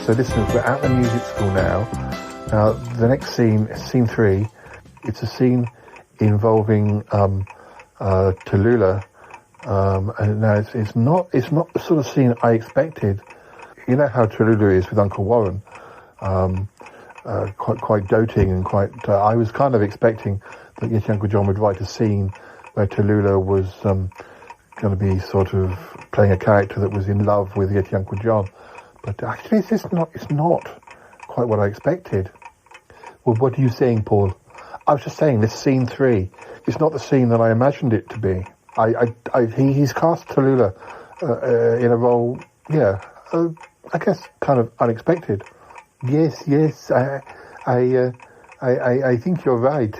So listeners, we're at the music school now. Now, the next scene, scene 3, it's a scene involving Tallulah. And now it's not the sort of scene I expected. You know how Tallulah is with Uncle Warren, quite doting and quite. I was kind of expecting that Yeti Uncle John would write a scene where Tallulah was going to be sort of playing a character that was in love with Yeti Uncle John, but actually it's not quite what I expected. Well, what are you saying, Paul? I was just saying this scene 3. It's not the scene that I imagined it to be. He's cast Tallulah in a role, I guess kind of unexpected. Yes, I think you're right.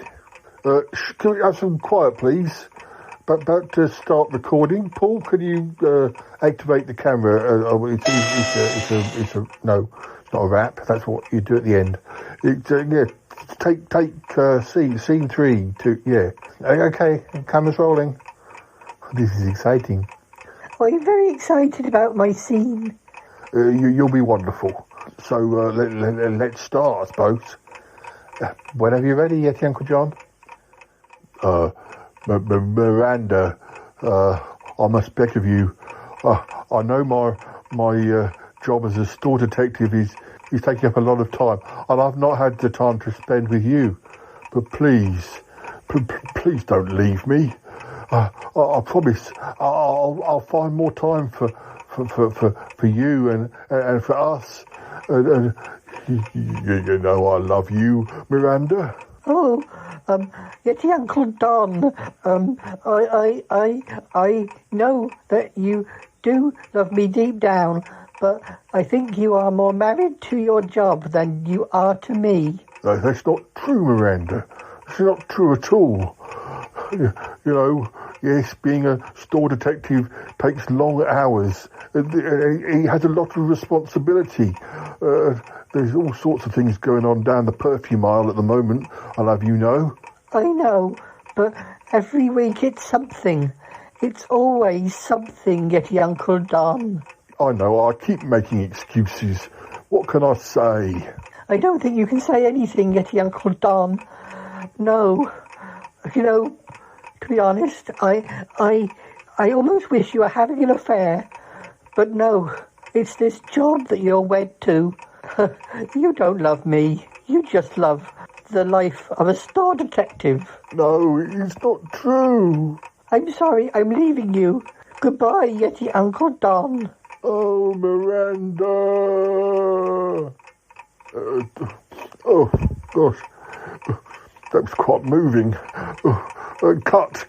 Can we have some quiet, please? About to start recording. Paul, can you activate the camera? It's not a wrap. That's what you do at the end. Take scene 3 to Okay, camera's rolling. This is exciting. I'm very excited about my scene. You'll be wonderful. So let's start, I suppose. Whenever you're ready, Yeti Uncle John. Miranda, I must beg of you. I know my job as a store detective is taking up a lot of time, and I've not had the time to spend with you. But please don't leave me. I promise I'll find more time for you and for us. And you know I love you, Miranda. Oh, Yeti Uncle Don. I know that you do love me deep down, but I think you are more married to your job than you are to me. That's not true, Miranda. It's not true at all. You know, yes, being a store detective takes long hours. He has a lot of responsibility. There's all sorts of things going on down the perfume aisle at the moment, I'll have you know. I know, but every week it's something. It's always something, Yeti Uncle Don. I know, I keep making excuses. What can I say? I don't think you can say anything, Yeti Uncle Don. No. You know, to be honest, I almost wish you were having an affair. But no, it's this job that you're wed to. You don't love me. You just love the life of a store detective. No, it's not true. I'm sorry, I'm leaving you. Goodbye, Yeti Uncle Don. Oh, Miranda. Oh, gosh. That was quite moving. Cut.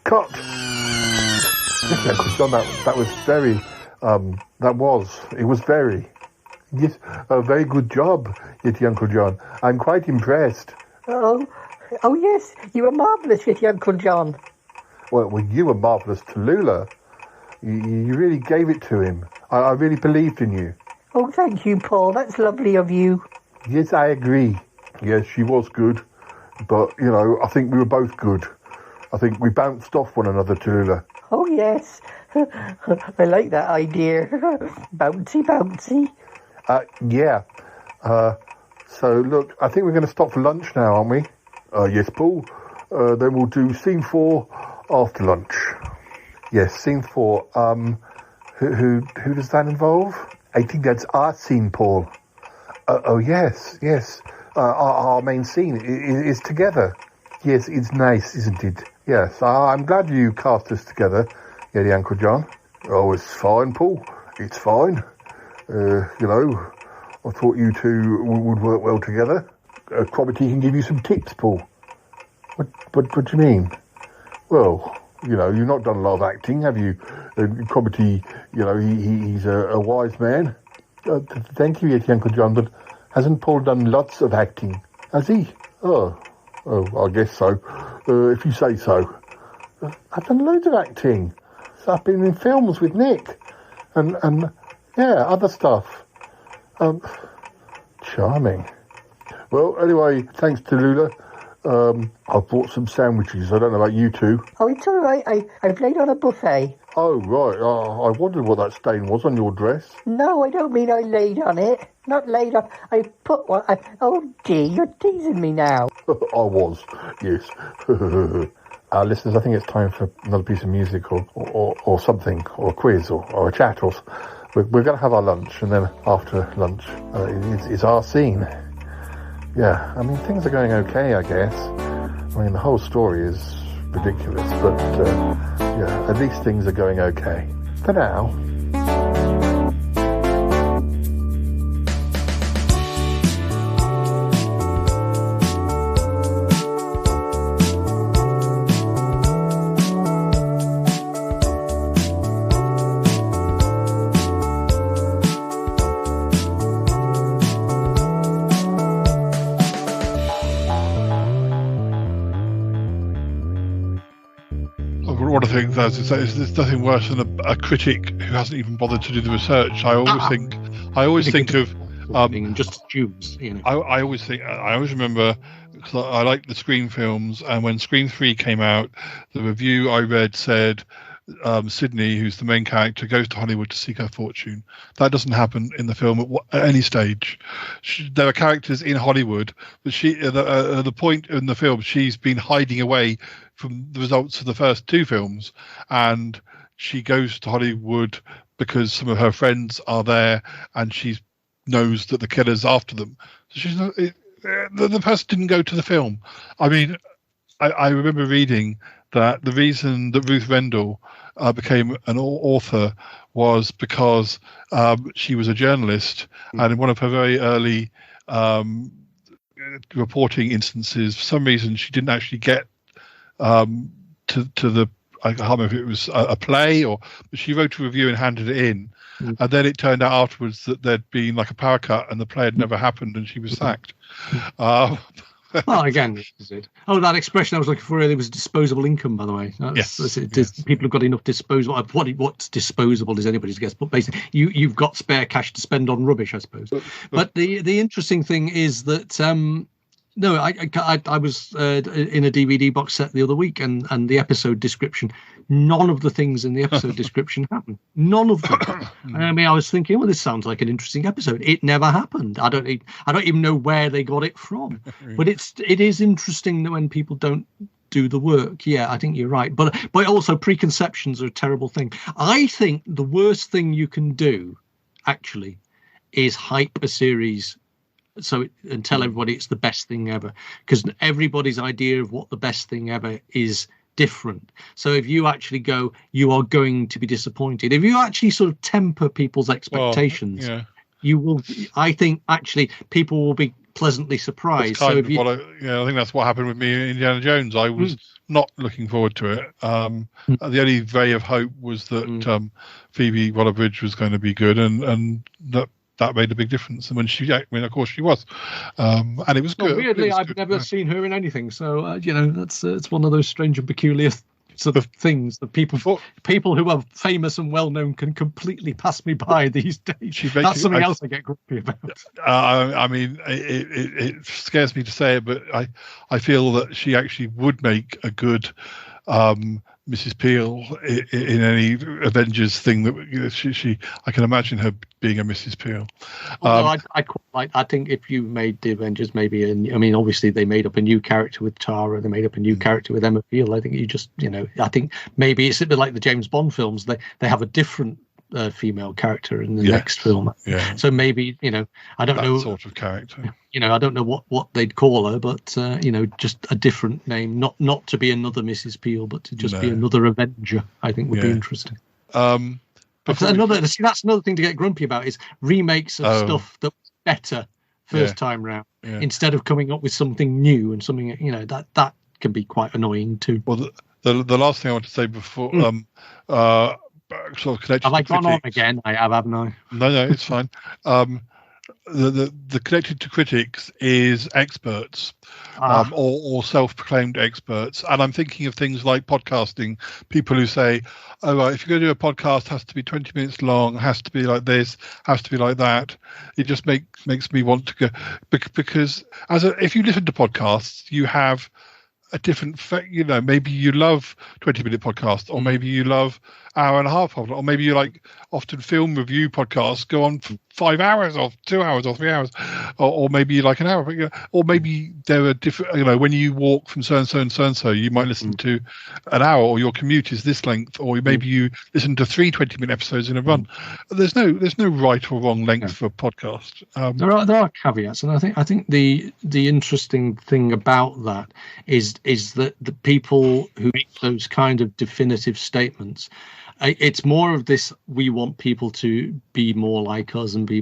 Yeti Uncle John, that was very... It was very... Yes, a very good job, Yeti Uncle John. I'm quite impressed. Oh yes, you were marvellous, Yeti Uncle John. Well, you were marvellous to Tallulah. You really gave it to him. I really believed in you. Oh, thank you, Paul. That's lovely of you. Yes, I agree. Yes, she was good. But, you know, I think we were both good. I think we bounced off one another, Tallulah. Oh, yes. I like that idea. Bouncy. Yeah. So, look, I think we're going to stop for lunch now, aren't we? Yes, Paul. Then we'll do scene 4 after lunch. Yes, scene 4. Who does that involve? I think that's our scene, Paul. Yes. Our main scene is together. Yes, it's nice, isn't it? Yes, I'm glad you cast us together, Yeti Uncle John. Oh, it's fine, Paul. It's fine. You know, I thought you two would work well together. Cromitty can give you some tips, Paul. What do you mean? Well, you know, you've not done a lot of acting, have you? Cromitty, you know, he's a wise man. Thank you, Yeti Uncle John, but hasn't Paul done lots of acting? Has he? Oh, I guess so. If you say so. I've done loads of acting. So I've been in films with Nick. And yeah, other stuff. Charming. Well, anyway, thanks to Tallulah. I've bought some sandwiches. I don't know about you two. Oh, it's all right. I've laid on a buffet. Oh, right. I wondered what that stain was on your dress. No, I don't mean I laid on it. Not laid on. I put one. Oh, dear, you're teasing me now. I was, yes. Listeners, I think it's time for another piece of music or something, or a quiz or a chat. We're going to have our lunch, and then after lunch, it's our scene. Yeah, I mean, things are going okay, I guess. I mean, the whole story is ridiculous, but yeah, at least things are going okay. For now. One of the things there's nothing worse than a critic who hasn't even bothered to do the research. I always think of just assumes, you know. I always remember, because I like the Scream films, and when Scream 3 came out, the review I read said Sydney, who's the main character, goes to Hollywood to seek her fortune. That doesn't happen in the film at any stage. There are characters in Hollywood, but the point in the film, she's been hiding away from the results of the first two films, and she goes to Hollywood because some of her friends are there, and she knows that the killer's after them. So she's not. The person didn't go to the film. I mean, I remember reading that the reason that Ruth Rendell became an author was because she was a journalist, and in one of her very early reporting instances, for some reason she didn't actually get to the, I can't remember if it was a play but she wrote a review and handed it in, and then it turned out afterwards that there'd been like a power cut and the play had never happened and she was sacked. Well, again, this is it. Oh, that expression I was looking for earlier was disposable income, by the way. That's it. People have got enough disposable. What's disposable is anybody's guess, but basically, you've got spare cash to spend on rubbish, I suppose. But the interesting thing is that no, I was in a DVD box set the other week, and the episode description, none of the things in the episode description happened. None of them. I mean, I was thinking, well, this sounds like an interesting episode. It never happened. I don't even know where they got it from. But it is interesting that when people don't do the work. Yeah, I think you're right. But also preconceptions are a terrible thing. I think the worst thing you can do, actually, is hype a series and tell everybody it's the best thing ever, because everybody's idea of what the best thing ever is different. So if you actually go, you are going to be disappointed. If you actually sort of temper people's expectations, you will. I think actually people will be pleasantly surprised. So if I think that's what happened with me in Indiana Jones. I was not looking forward to it. The only ray of hope was that Phoebe Waller-Bridge was going to be good, and that made a big difference. And when of course she was, and it was good. Weirdly, I've never seen her in anything. So that's it's one of those strange and peculiar sort of things that people who are famous and well known can completely pass me by these days. That's something else I get grumpy about. I mean, it scares me to say it, but I feel that she actually would make a good Mrs. Peel in any Avengers thing that I can imagine her being a Mrs. Peel. I think if you made the Avengers obviously they made up a new character with Tara, they made up a new character with Emma Peel. I think you just, I think maybe it's a bit like the James Bond films. They have a different female character in the next film. Yeah. So maybe, I don't know. That sort of character. I don't know what they'd call her, but just a different name, not to be another Mrs. Peel, but to just be another Avenger. I think would be interesting. That's another thing to get grumpy about is remakes of stuff that was better first time round instead of coming up with something new and something that can be quite annoying too. Well, the last thing I want to say before sort of connected. Have I gone on again? I have, haven't I? No, it's fine. The connected to critics is experts, or self-proclaimed experts, and I'm thinking of things like podcasting. People who say, "Oh, right, if you're going to do a podcast, it has to be 20 minutes long, has to be like this, has to be like that." It just makes me want to go, because if you listen to podcasts, you have a different, maybe you love 20-minute podcasts, or maybe you love hour and a half podcast, or maybe you like often film review podcasts go on for 5 hours or 2 hours or 3 hours, or maybe you like an hour, or maybe there are different, when you walk from so-and-so and so-and-so, you might listen to an hour, or your commute is this length, or maybe you listen to 3 20-minute episodes in a run. There's no right or wrong length for a podcast. There are caveats, and I think the interesting thing about that is that the people who make those kind of definitive statements, it's more of this: we want people to be more like us and be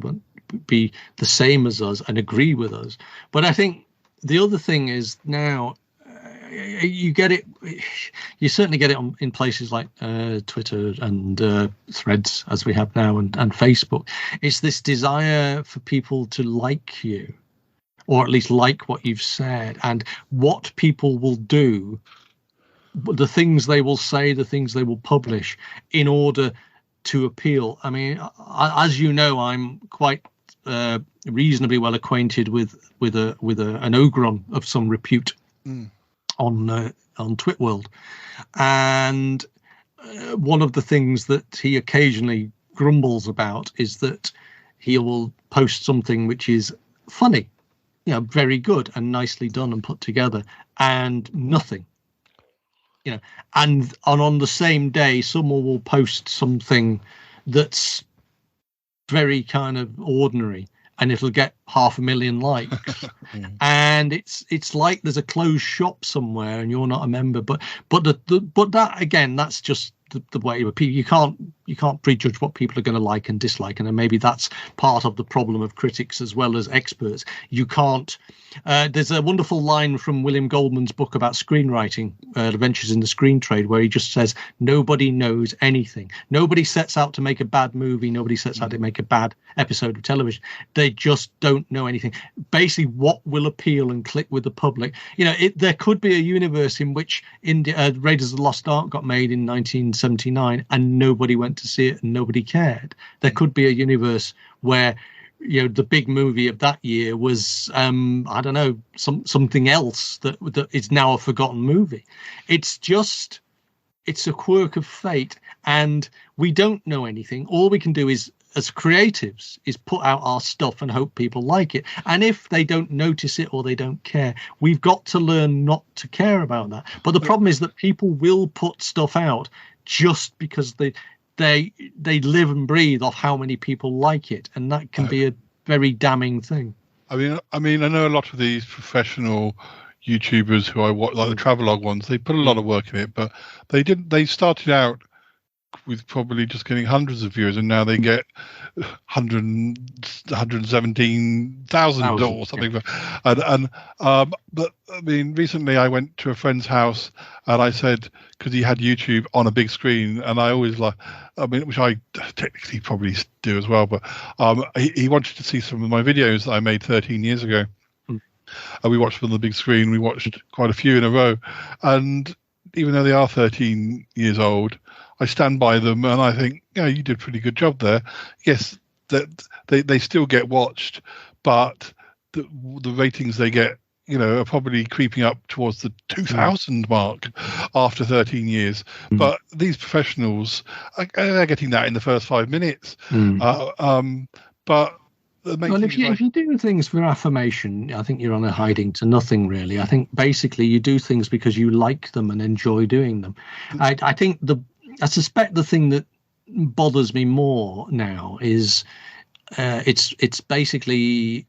the same as us and agree with us. But I think the other thing is now you get it. You certainly get it in places like Twitter and Threads, as we have now, and Facebook. It's this desire for people to like you, or at least like what you've said, and what people will do, the things they will say, the things they will publish in order to appeal. I mean, as you know, I'm quite reasonably well acquainted with an ogron of some repute on Twitworld, and one of the things that he occasionally grumbles about is that he will post something which is funny, very good and nicely done and put together, and nothing. And on the same day, someone will post something that's very kind of ordinary, and it'll get 500,000 likes. And it's like there's a closed shop somewhere, and you're not a member. But that again, that's just the way you can't prejudge what people are going to like and dislike, and then maybe that's part of the problem of critics as well as experts. You can't. There's a wonderful line from William Goldman's book about screenwriting, Adventures in the Screen Trade, where he just says nobody knows anything. Nobody sets out to make a bad movie. Nobody sets out to make a bad episode of television. They just don't know anything. Basically, what will appeal and click with the public. There could be a universe in which Raiders of the Lost Ark got made in 1979 and nobody went to see it and nobody cared. There could be a universe where the big movie of that year was I don't know, something else that is now a forgotten movie. It's a quirk of fate, and we don't know anything. All we can do is, as creatives, is put out our stuff and hope people like it. And if they don't notice it or they don't care, we've got to learn not to care about that. But the problem is that people will put stuff out just because they live and breathe off how many people like it, and that can be a very damning thing. I mean, I know a lot of these professional YouTubers who I watch, like the travelogue ones, they put a lot of work in it, but they started out with probably just getting hundreds of viewers, and now they get 117,000 or something. Yeah. But I mean, recently I went to a friend's house, and I said, because he had YouTube on a big screen, and I always which I technically probably do as well, but he wanted to see some of my videos that I made 13 years ago. And we watched them on the big screen. We watched quite a few in a row, and even though they are 13 years old, I stand by them, and I think, you did a pretty good job there. Yes, that they still get watched, but the ratings they get, are probably creeping up towards the 2,000 mark after 13 years. But these professionals, they're getting that in the first 5 minutes. But if you do things for affirmation, I think you're on a hiding to nothing, really. I think basically you do things because you like them and enjoy doing them. I suspect the thing that bothers me more now is it's basically,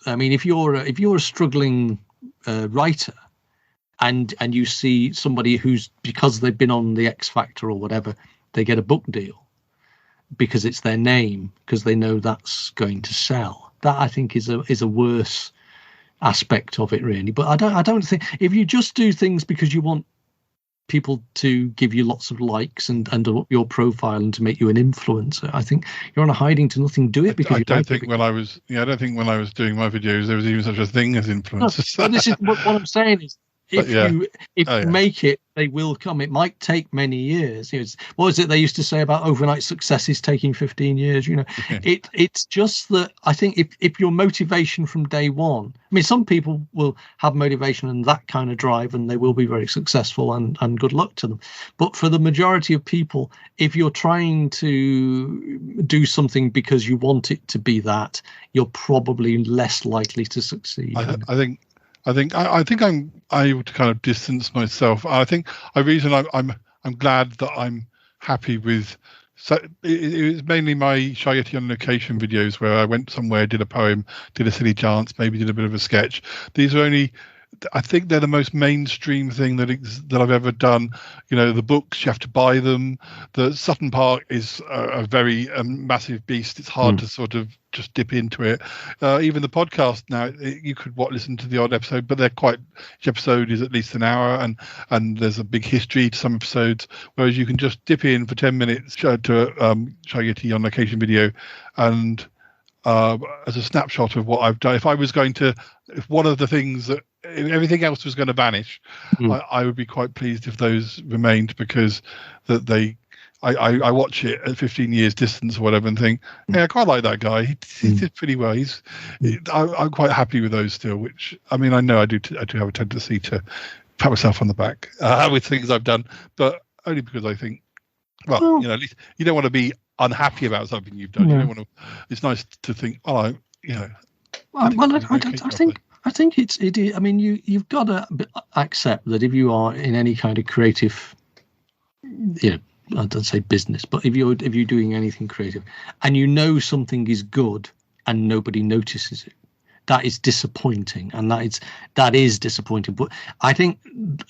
I mean, if you're a struggling writer and you see somebody who's, because they've been on the X Factor or whatever, they get a book deal because it's their name, because they know that's going to sell. That, I think, is a worse aspect of it, really. But I don't think, if you just do things because you want people to give you lots of likes and up your profile and to make you an influencer, I think you're on a hiding to nothing. Do it because I don't think when I was doing my videos there was even such a thing as influencers. No, this is what I'm saying is if you make it, they will come. It might take many years. What was it they used to say about overnight successes taking 15 years? It's just that I think if your motivation from day one, I mean, some people will have motivation and that kind of drive, and they will be very successful, and good luck to them. But for the majority of people, if you're trying to do something because you want it to be that, you're probably less likely to succeed. I think I'm able to kind of distance myself. I think the reason I'm glad that I'm happy with. So it was mainly my Shy Yeti on location videos where I went somewhere, did a poem, did a silly dance, maybe did a bit of a sketch. These are only. I think they're the most mainstream thing that I've ever done. The books, you have to buy them. The Sutton Park is a very massive beast. It's hard to sort of just dip into it. Even the podcast now, you could listen to the odd episode, but each episode is at least an hour, and there's a big history to some episodes, whereas you can just dip in for 10 minutes to Shy Yeti on location video, and as a snapshot of what I've done. If one of the things that, if everything else was going to vanish, I would be quite pleased if those remained, because I watch it at 15 years distance or whatever and think, I quite like that guy. He did pretty well. I'm quite happy with those still, which, I mean, I know I do have a tendency to pat myself on the back with things I've done, but only because I think, at least you don't want to be unhappy about something you've done. You don't want to. It's nice to think, I think it is. I mean, you've got to accept that if you are in any kind of creative, I don't say business, but if you're doing anything creative, and something is good and nobody notices it, that is disappointing, and that is disappointing. But I think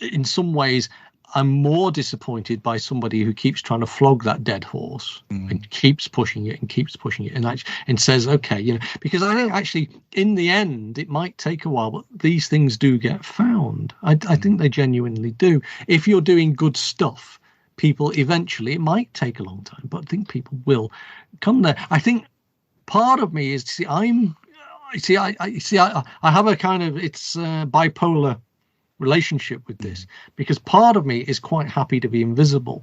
in some ways, I'm more disappointed by somebody who keeps trying to flog that dead horse and keeps pushing it and says, okay, because I think actually in the end it might take a while, but these things do get found. I think they genuinely do. If you're doing good stuff, people eventually, it might take a long time, but I think people will come there. I think part of me is, I have a kind of, it's bipolar relationship with this, because part of me is quite happy to be invisible.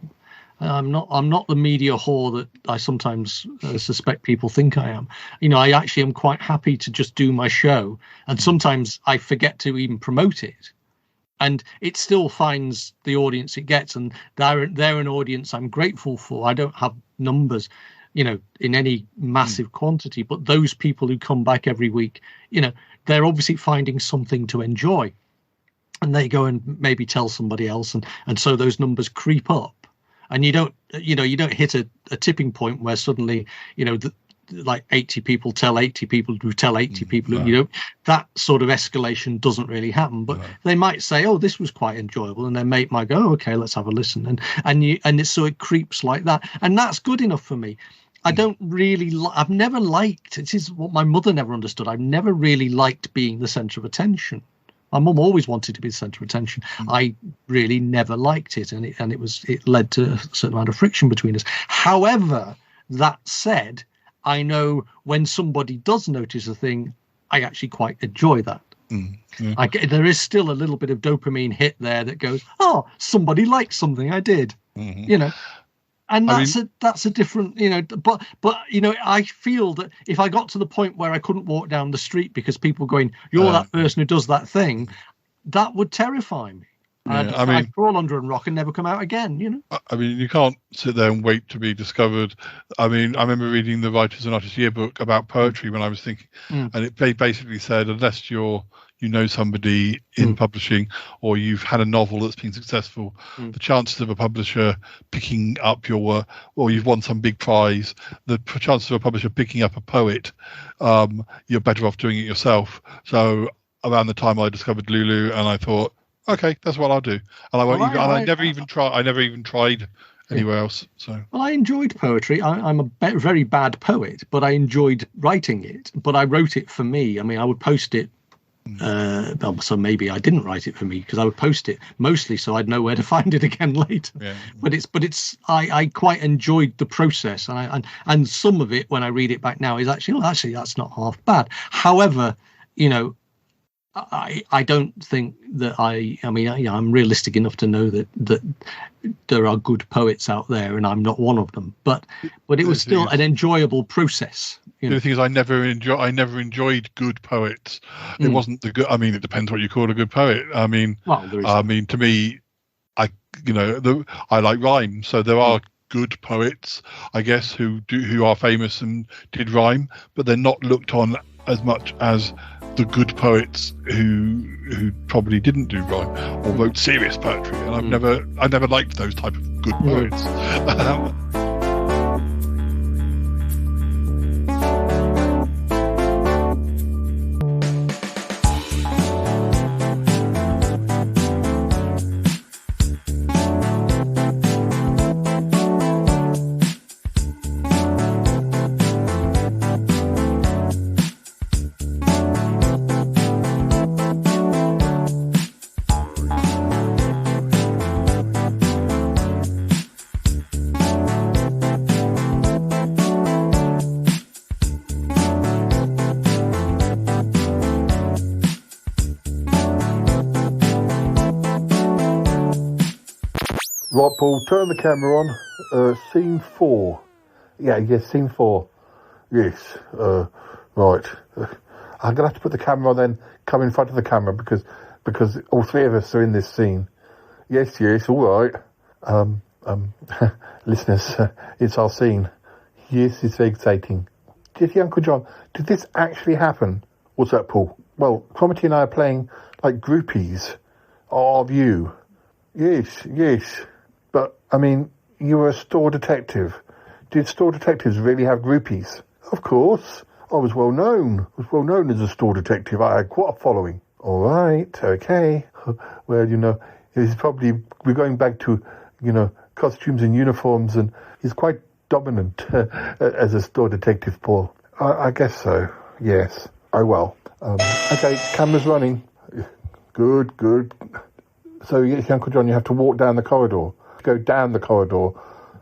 I'm not the media whore that I sometimes suspect people think I am. I actually am quite happy to just do my show, and sometimes I forget to even promote it, and it still finds the audience it gets, and they're an audience I'm grateful for. I don't have numbers in any massive quantity, but those people who come back every week, they're obviously finding something to enjoy. And they go and maybe tell somebody else, and so those numbers creep up, and you don't hit a tipping point where suddenly like 80 people tell 80 people who tell 80 people who, that sort of escalation doesn't really happen. But they might say, oh, this was quite enjoyable, and their mate might go, oh, okay, let's have a listen, and so it creeps like that, and that's good enough for me. I don't really I've never liked, this is what my mother never understood, I've never really liked being the centre of attention. My mum always wanted to be the centre of attention. I really never liked it, and it led to a certain amount of friction between us. However, that said, I know when somebody does notice a thing, I actually quite enjoy that. There is still a little bit of dopamine hit there that goes, oh, somebody liked something I did, and that's a different, but I feel that if I got to the point where I couldn't walk down the street because people going, you're that person who does that thing, that would terrify me. I'd crawl under a rock and never come out again, I mean, you can't sit there and wait to be discovered. I mean, I remember reading the Writers and Artists Yearbook about poetry when I was thinking, and it basically said, unless you know somebody in publishing, or you've had a novel that's been successful, the chances of a publisher picking up your work, or you've won some big prize, the chances of a publisher picking up a poet, you're better off doing it yourself. So around the time I discovered Lulu, and I thought, okay, that's what I'll do, and I never even tried anywhere else. So, well, I enjoyed poetry. I'm a very bad poet, but I enjoyed writing it. But I wrote it for me. I mean, I would post it. So maybe I didn't write it for me, because I would post it mostly so I'd know where to find it again later. But I quite enjoyed the process, and some of it when I read it back now is actually that's not half bad. However, I don't think that I'm realistic enough to know that there are good poets out there, and I'm not one of them. But it was still an enjoyable process. The thing is, I never enjoyed good poets. It wasn't the good. I mean, it depends what you call a good poet. I mean, to me, I like rhyme. So there are good poets, I guess, who are famous and did rhyme, but they're not looked on as much as the good poets who probably didn't do rhyme or wrote serious poetry. And I never liked those type of good poets. Right, Paul, turn the camera on. Scene 4. Yes, scene 4. Yes, right. I'm going to have to put the camera on, then come in front of the camera because all three of us are in this scene. Yes, all right. Listeners, it's our scene. Yes, it's very exciting. Yeti Uncle John, did this actually happen? What's that, Paul? Well, Cromitty and I are playing like groupies of you. Yes. But, I mean, you were a store detective. Did store detectives really have groupies? Of course. I was well known. As a store detective. I had quite a following. All right, okay. Well, it's probably, we're going back to, costumes and uniforms, and he's quite dominant as a store detective, Paul. I guess so, yes. Oh, well. Okay, camera's running. Good. So, yes, Uncle John, you have to walk down the corridor. Go down the corridor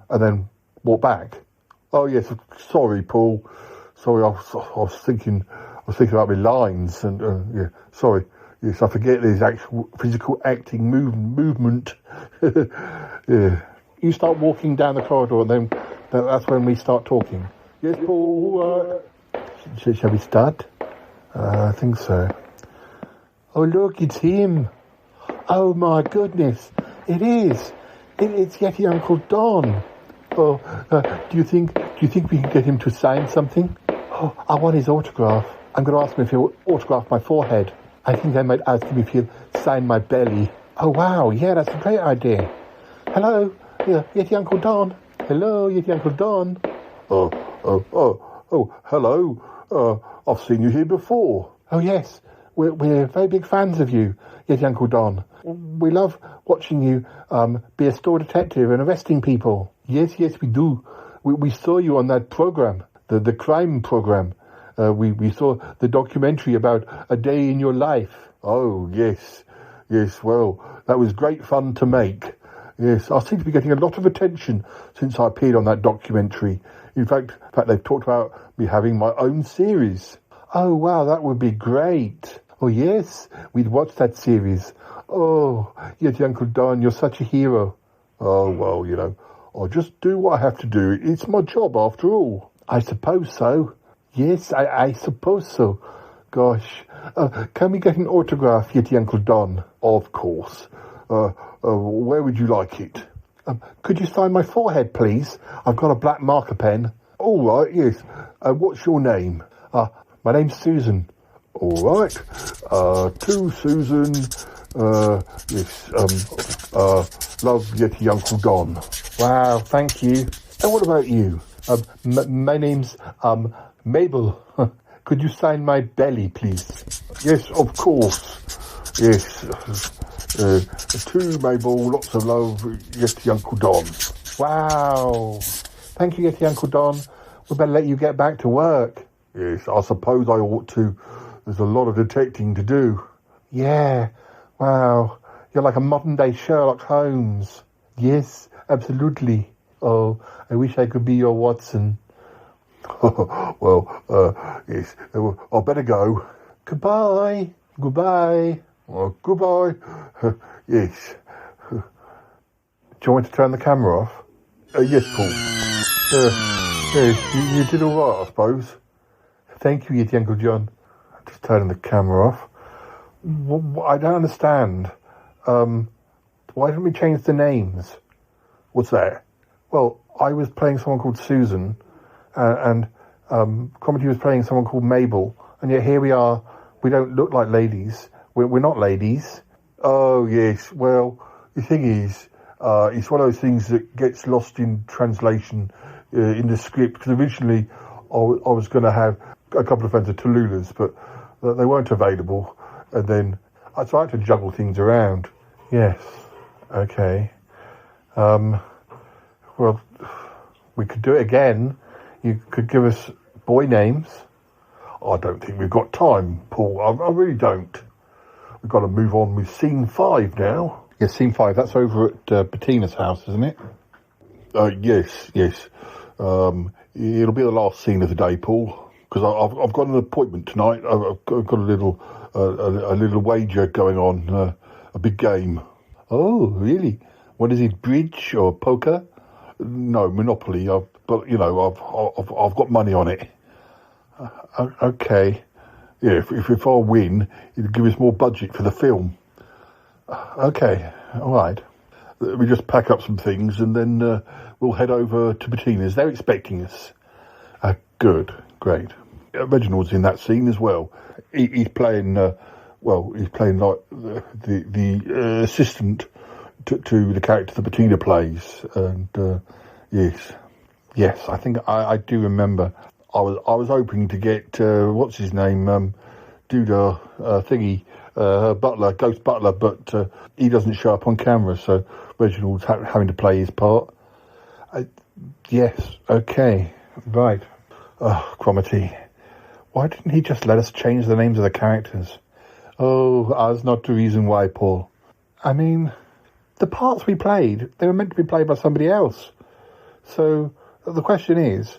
and then walk back. Oh, yes, sorry, Paul. Sorry, I was thinking about my lines, and sorry. Yes, I forget there's actual physical acting movement. Yeah. You start walking down the corridor, and then that's when we start talking. Yes, Paul. Shall we start? I think so. Oh, look, it's him. Oh, my goodness. It is. It's Yeti Uncle Don. Oh, do you think we can get him to sign something? Oh, I want his autograph. I'm going to ask him if he'll autograph my forehead. I think I might ask him if he'll sign my belly. Oh, wow. Yeah, that's a great idea. Hello, Yeti Uncle Don. Hello, Yeti Uncle Don. Oh, hello. I've seen you here before. Oh, yes. We're very big fans of you, Yeti Uncle Don. We love watching you be a store detective and arresting people. Yes, we do. We saw you on that program, the crime program. We saw the documentary about a day in your life. Oh, yes. Well, that was great fun to make. Yes, I seem to be getting a lot of attention since I appeared on that documentary. In fact, they've talked about me having my own series. Oh, wow, that would be great. Oh, yes, we'd watch that series. Oh, Yeti Uncle Don, you're such a hero. Oh, well, I'll just do what I have to do. It's my job, after all. I suppose so. Yes, I suppose so. Gosh. Can we get an autograph, Yeti Uncle Don? Of course. Where would you like it? Could you sign my forehead, please? I've got a black marker pen. All right, yes. What's your name? My name's Susan. All right. To Susan. Yes. Love, Yeti Uncle Don. Wow, thank you. And what about you? My name's Mabel. Could you sign my belly, please? Yes, of course. Yes. To Mabel, lots of love, Yeti Uncle Don. Wow. Thank you, Yeti Uncle Don. We better let you get back to work. Yes, I suppose I ought to. There's a lot of detecting to do. Yeah. Wow. You're like a modern-day Sherlock Holmes. Yes, absolutely. Oh, I wish I could be your Watson. Well, yes. I better go. Goodbye. Goodbye. Oh, goodbye. Yes. Do you want me to turn the camera off? Yes, Paul. Yes, you did all right, I suppose. Thank you, Yeti Uncle John. Just turning the camera off. I don't understand. Why didn't we change the names? What's that? Well, I was playing someone called Susan, and Comedy was playing someone called Mabel, and yet here we are. We don't look like ladies. We're not ladies. Oh, yes. Well, the thing is, it's one of those things that gets lost in translation in the script, because originally I was going to have a couple of friends of Tallulah's, but they weren't available, and then I tried to juggle things around. Yes. Okay. Well, we could do it again. You could give us boy names. I don't think we've got time, Paul. I really don't. We've got to move on with scene 5 now. Yes, scene 5. That's over at Bettina's house, isn't it? Yes. It'll be the last scene of the day, Paul, because I've got an appointment tonight. I've got a little wager going on, a big game. Oh, really? What is it? Bridge or poker? No, Monopoly. But I've got money on it. Okay. Yeah, if I win, it'll give us more budget for the film. Okay, all right. We just pack up some things and then we'll head over to Bettina's. They're expecting us. Good, great. Reginald's in that scene as well. He's playing. He's playing like the assistant to the character that Bettina plays. And yes, I think I do remember. I was hoping to get what's his name, Duda thingy, Butler, Ghost Butler, but he doesn't show up on camera, so Reginald's having to play his part. Yes, okay, right. Cromitty, why didn't he just let us change the names of the characters? Oh, that's not the reason why, Paul. I mean, the parts we played, they were meant to be played by somebody else. So the question is,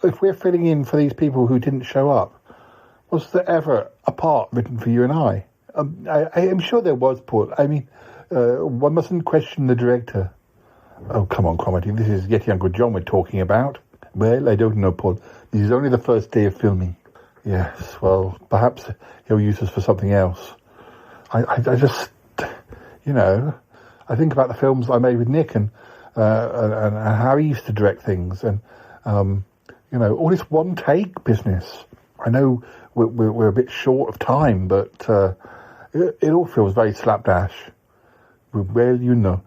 if we're filling in for these people who didn't show up, was there ever a part written for you and I? I'm sure there was, Paul. I mean, one mustn't question the director. Oh, come on, Cromitty. This is Yeti Uncle John we're talking about. Well, I don't know, Paul. This is only the first day of filming. Yes, well, perhaps he'll use us for something else. I just, I think about the films I made with Nick and how he used to direct things and, all this one-take business. I know we're a bit short of time, but it all feels very slapdash. Well,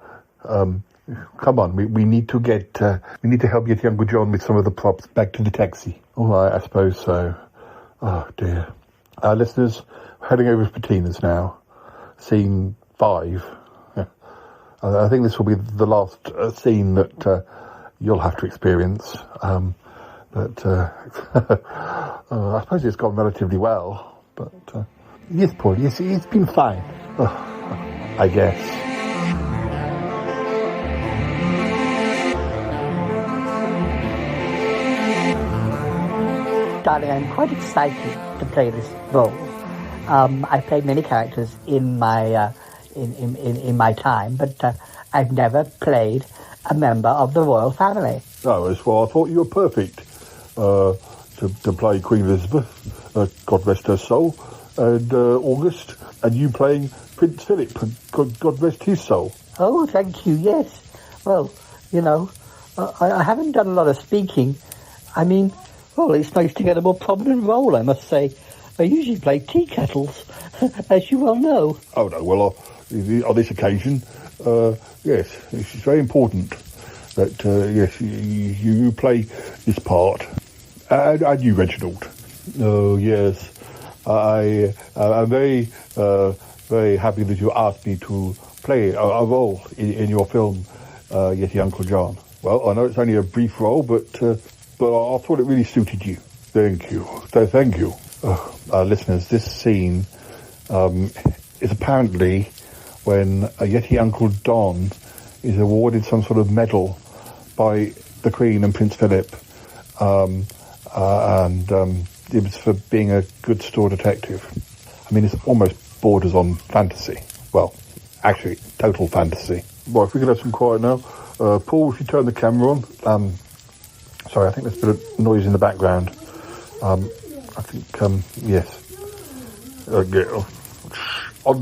come on, we need to we need to help get Uncle John with some of the props back to the taxi. All right, I suppose so. Oh, dear. Listeners, heading over to Bettina's now. Scene 5. Yeah. I think this will be the last scene that you'll have to experience. But I suppose it's gone relatively well. But yes, Paul, yes, it's been fine. I guess. Darling, I'm quite excited to play this role. I've played many characters in my in my time, but I've never played a member of the royal family. Oh, as well, I thought you were perfect to play Queen Elizabeth, God rest her soul, and August, and you playing Prince Philip, God rest his soul. Oh, thank you, yes. Well, I haven't done a lot of speaking. I mean, well, it's nice to get a more prominent role, I must say. I usually play tea kettles, as you well know. Oh, no, well, on this occasion, yes, it's very important that, yes, you play this part. And you, Reginald. Oh, yes. I'm very, very happy that you asked me to play a role in your film, Yeti Uncle John. Well, I know it's only a brief role, but I thought it really suited you. Thank you. Thank you. Listeners, this scene is apparently when a Yeti Uncle Don is awarded some sort of medal by the Queen and Prince Philip, and it was for being a good store detective. I mean, it's almost borders on fantasy. Well, actually, total fantasy. Well, if we could have some quiet now. Paul, if you turn the camera on. Sorry, I think there's a bit of noise in the background. I think, yes.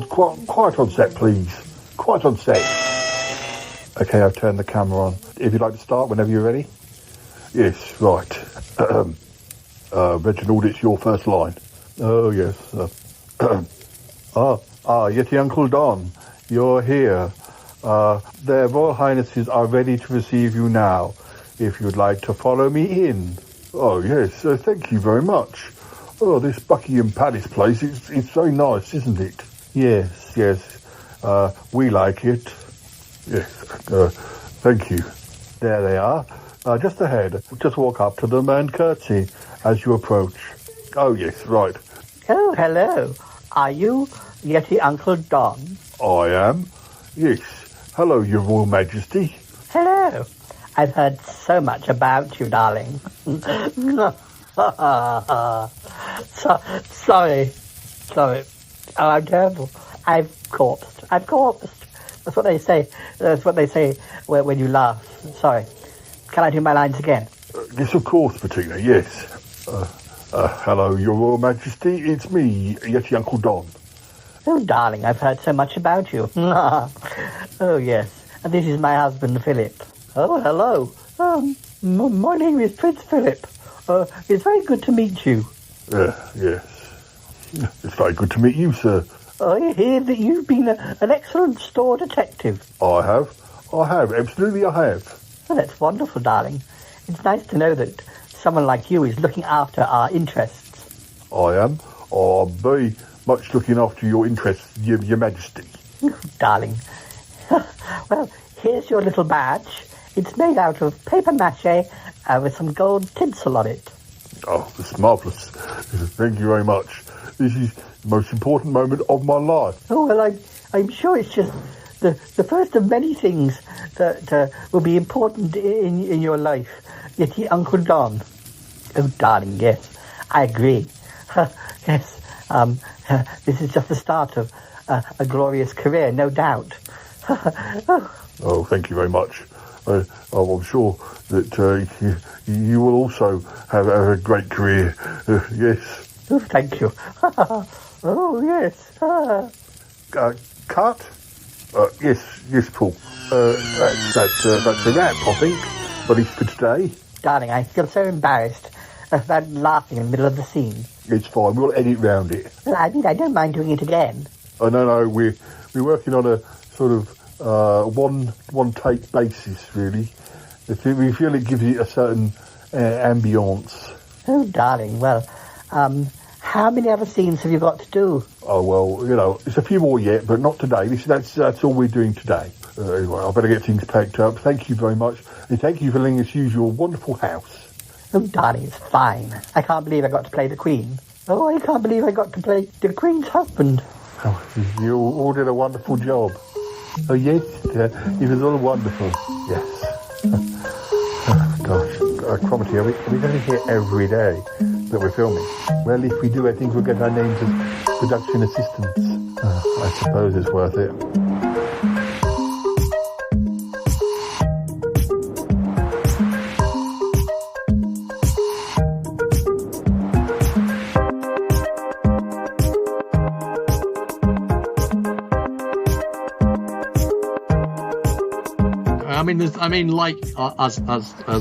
Quiet on set, please. Quiet on set. Okay, I've turned the camera on. If you'd like to start whenever you're ready. Yes, right. Reginald, it's your first line. Oh, yes. Yeti Uncle Don, you're here. Their Royal Highnesses are ready to receive you now. If you'd like to follow me in. Oh, yes, thank you very much. Oh, this Buckingham Palace place, it's very nice, isn't it? Yes, we like it. Yes, thank you. There they are. Just ahead. Just walk up to them and curtsy as you approach. Oh, yes, right. Oh, hello. Are you Yeti Uncle Don? I am. Yes. Hello, Your Royal Majesty. Hello. I've heard so much about you, darling. Sorry. Oh, I'm terrible. I've corpsed. That's what they say. That's what they say when you laugh. Sorry. Can I do my lines again? Yes, of course, Bettina, yes. Hello, Your Royal Majesty. It's me, Yeti Uncle Don. Oh, darling, I've heard so much about you. Oh, yes. And this is my husband, Philip. Oh, hello. My name is Prince Philip. It's very good to meet you. Yes. It's very good to meet you, sir. I hear that you've been an excellent store detective. I have. Absolutely, I have. Oh, that's wonderful, darling. It's nice to know that someone like you is looking after our interests. I am. I'm very much looking after your interests, Your Majesty. Darling. Well, here's your little badge. It's made out of paper mache with some gold tinsel on it. Oh, that's marvellous. Thank you very much. This is the most important moment of my life. Oh, well, I'm sure it's just the first of many things that will be important in your life. Yeti Uncle Don. Oh, darling, yes, I agree. Yes, this is just the start of a glorious career, no doubt. Oh, thank you very much. I'm sure that you will also have a great career. Yes. Oh, thank you. Oh, yes. Cut? Yes, Paul. That's a wrap, I think, at least for today. Darling, I feel so embarrassed about laughing in the middle of the scene. It's fine. We'll edit round it. Well, I mean, I don't mind doing it again. Oh, no. We're working on a sort of one take basis, really. We feel it gives it a certain ambience. Oh, darling. Well, how many other scenes have you got to do? Oh, well, it's a few more yet, but not today. That's all we're doing today. Anyway, I better get things packed up. Thank you very much. And thank you for letting us use your wonderful house. Oh, darling, it's fine. I can't believe I got to play the Queen. Oh, I can't believe I got to play the Queen's husband. Oh, you all did a wonderful job. Oh, yes, it was all wonderful. Yes. Gosh, Cromitty, are we going to be here every day that we're filming? Well, if we do, I think we'll get our names as production assistants. I suppose it's worth it. I mean, like as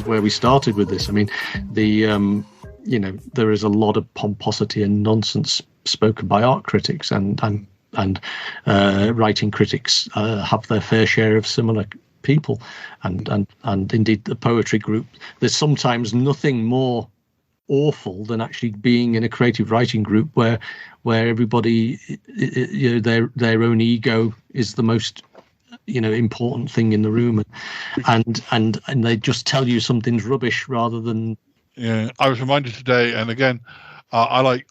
where we started with this. I mean, there is a lot of pomposity and nonsense spoken by art critics, and writing critics have their fair share of similar people, and indeed the poetry group. There's sometimes nothing more awful than actually being in a creative writing group where everybody, their own ego is the most important thing in the room, and they just tell you something's rubbish rather than. Yeah, I was reminded today, and again, I like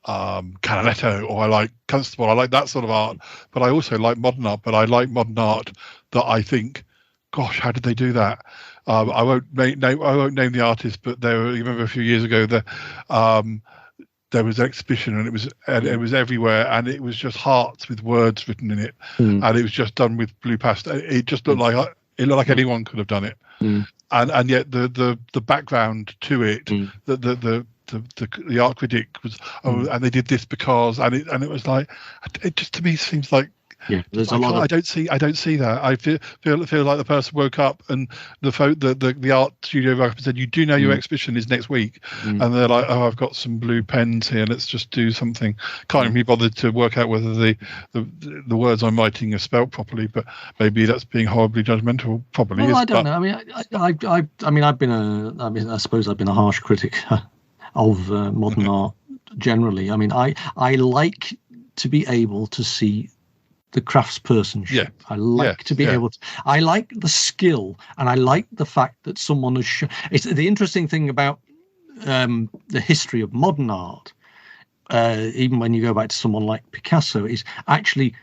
Canaletto, or I like Constable. I like that sort of art, but I also like modern art. But I like modern art that I think, gosh, how did they do that? I won't name the artist, but you remember a few years ago there was an exhibition, and it was everywhere, and it was just hearts with words written in it, and it was just done with blue pastel. It just looked like anyone could have done it, and yet the background to it, the art critic was, and they did this because, and it was like, it just to me seems like. Yeah, there's a lot of. I don't see that. I feel like the person woke up and the art studio woke up and said, "You do know your exhibition is next week," and they're like, "Oh, I've got some blue pens here. Let's just do something." Can't even be bothered to work out whether the words I'm writing are spelt properly, but maybe that's being horribly judgmental. Probably. Well, is, I don't know. I suppose I've been a harsh critic of modern art generally. I mean, I like to be able to see the craftspersonship. Yeah. I like to be able to. I like the skill, and I like the fact that someone has. It's the interesting thing about the history of modern art. Even when you go back to someone like Picasso, is actually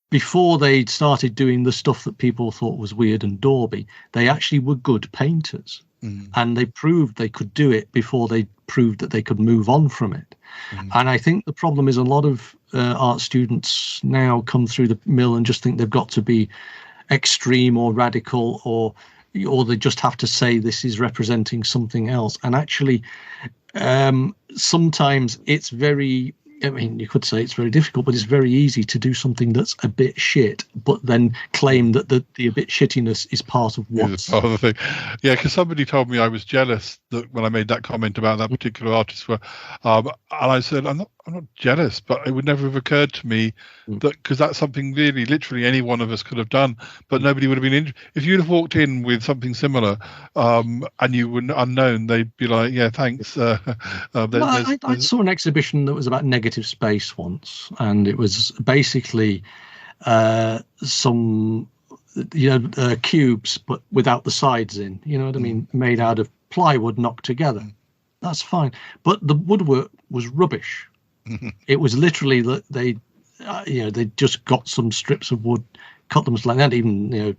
before they started doing the stuff that people thought was weird and dawby, they actually were good painters, and they proved they could do it before they proved that they could move on from it. And I think the problem is a lot of art students now come through the mill and just think they've got to be extreme or radical, or they just have to say this is representing something else. And actually, sometimes it's very, I mean, you could say it's very difficult, but it's very easy to do something that's a bit shit, but then claim that the a bit shittiness is part of what's... part of the thing. Yeah, because somebody told me I was jealous that when I made that comment about that particular artist, and I said, I'm not jealous, but it would never have occurred to me that, because that's something really, literally any one of us could have done, but nobody would have been if you'd have walked in with something similar, and you were unknown, they'd be like, yeah, thanks. I saw an exhibition that was about negative space once, and it was basically some cubes but without the sides in, you know what I mean, made out of plywood knocked together. That's fine, but the woodwork was rubbish. It was literally that they just got some strips of wood, cut them like that, even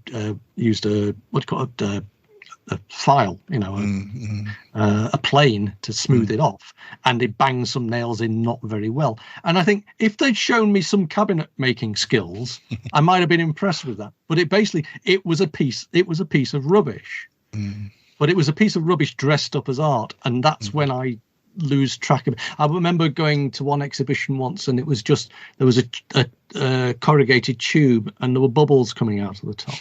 used a file, a plane to smooth it off, and they banged some nails in not very well. And I think if they'd shown me some cabinet making skills, I might have been impressed with that. But it was a piece of rubbish. But it was a piece of rubbish dressed up as art, and that's when I lose track of it. I remember going to one exhibition once, and it was just, there was a corrugated tube, and there were bubbles coming out of the top.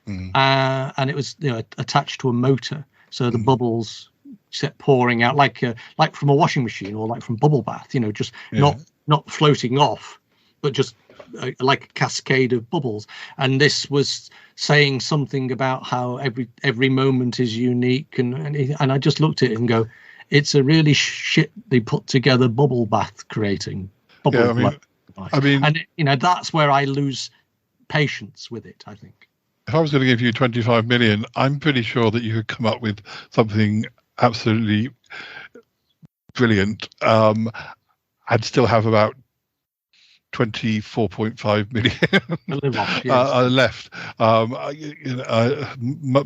And it was attached to a motor, so the bubbles kept pouring out like from a washing machine, or like from bubble bath, not floating off, but just like a cascade of bubbles. And this was saying something about how every moment is unique, and I just looked at it and go, it's a really shitly put together bubble bath creating bubble. And that's where I lose patience with it, I think. If I was going to give you 25 million, I'm pretty sure that you could come up with something absolutely brilliant. I'd still have about 24.5 million left.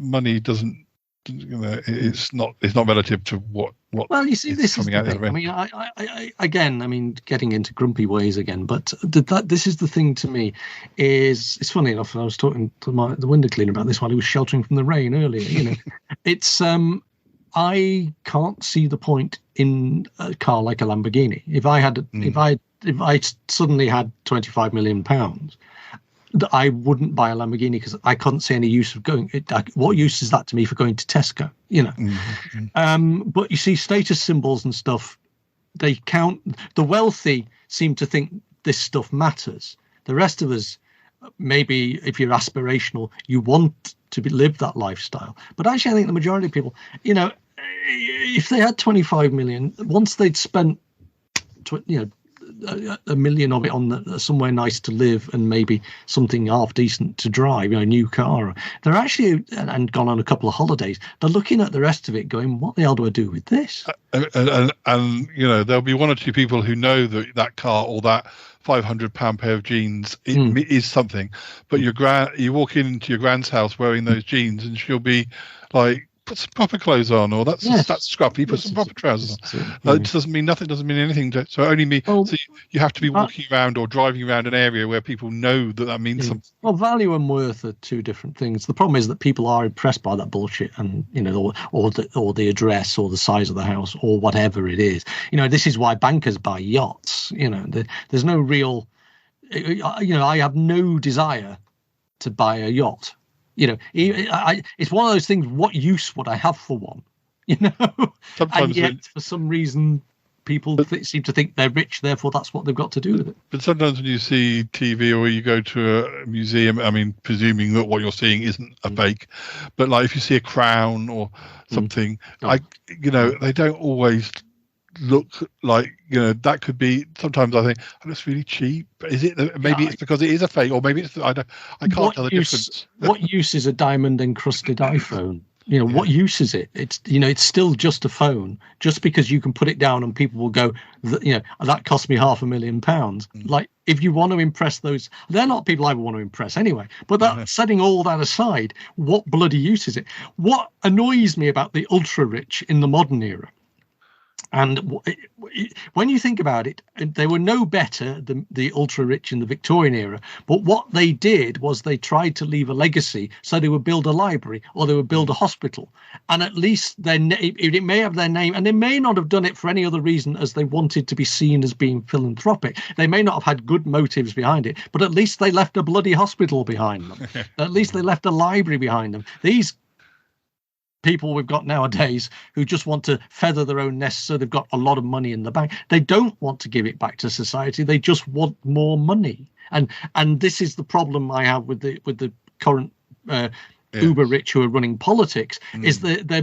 Money doesn't, it's not relative to what. Well, you see, this is the thing. I mean, I again, getting into grumpy ways again, but this is the thing to me. It's funny enough. I was talking to the window cleaner about this while he was sheltering from the rain earlier. It's I can't see the point in a car like a Lamborghini. If I suddenly had £25 million, I wouldn't buy a Lamborghini, because I couldn't see any use of going. What use is that to me for going to Tesco? But you see, status symbols and stuff, they count. The wealthy seem to think this stuff matters. The rest of us, maybe if you're aspirational, you want to live that lifestyle. But actually, I think the majority of people, if they had 25 million, once they'd spent, a million of it on somewhere nice to live and maybe something half decent to drive, a new car, they're actually, and gone on a couple of holidays, they're looking at the rest of it going, what the hell do I do with this? And there'll be one or two people who know that car or that £500 pair of jeans is something, but you walk into your grand's house wearing those jeans and she'll be like, put some proper clothes on, or that's scruffy. Put some proper trousers on. It doesn't mean nothing. Doesn't mean anything. So only me. So you have to be walking around or driving around an area where people know that means something. Well, value and worth are two different things. The problem is that people are impressed by that bullshit, and or the address, or the size of the house, or whatever it is. This is why bankers buy yachts. There's no real. I have no desire to buy a yacht. It's one of those things. What use would I have for one? Sometimes, and yet for some reason, people seem to think they're rich, therefore that's what they've got to do with it. But sometimes when you see TV or you go to a museum, I mean, presuming that what you're seeing isn't a fake, but like if you see a crown or something, they don't always look like, that could be. Sometimes I think, it's really cheap. Is it? Maybe it's because it is a fake, or maybe it's. I can't tell the difference. What use is a diamond encrusted iPhone? What use is it? It's it's still just a phone. Just because you can put it down and people will go, that cost me £500,000. Like, if you want to impress those, they're not people I would want to impress anyway. But setting all that aside, what bloody use is it? What annoys me about the ultra rich in the modern era, and when you think about it, they were no better than the ultra rich in the Victorian era. But what they did was they tried to leave a legacy. So they would build a library, or they would build a hospital. And at least it may have their name, and they may not have done it for any other reason as they wanted to be seen as being philanthropic. They may not have had good motives behind it, but at least they left a bloody hospital behind them. At least they left a library behind them. These people we've got nowadays who just want to feather their own nest, so they've got a lot of money in the bank. They don't want to give it back to society. They just want more money. And this is the problem I have with the current uber rich who are running politics, is that they're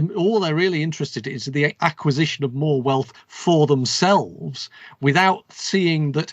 really interested in is the acquisition of more wealth for themselves, without seeing that,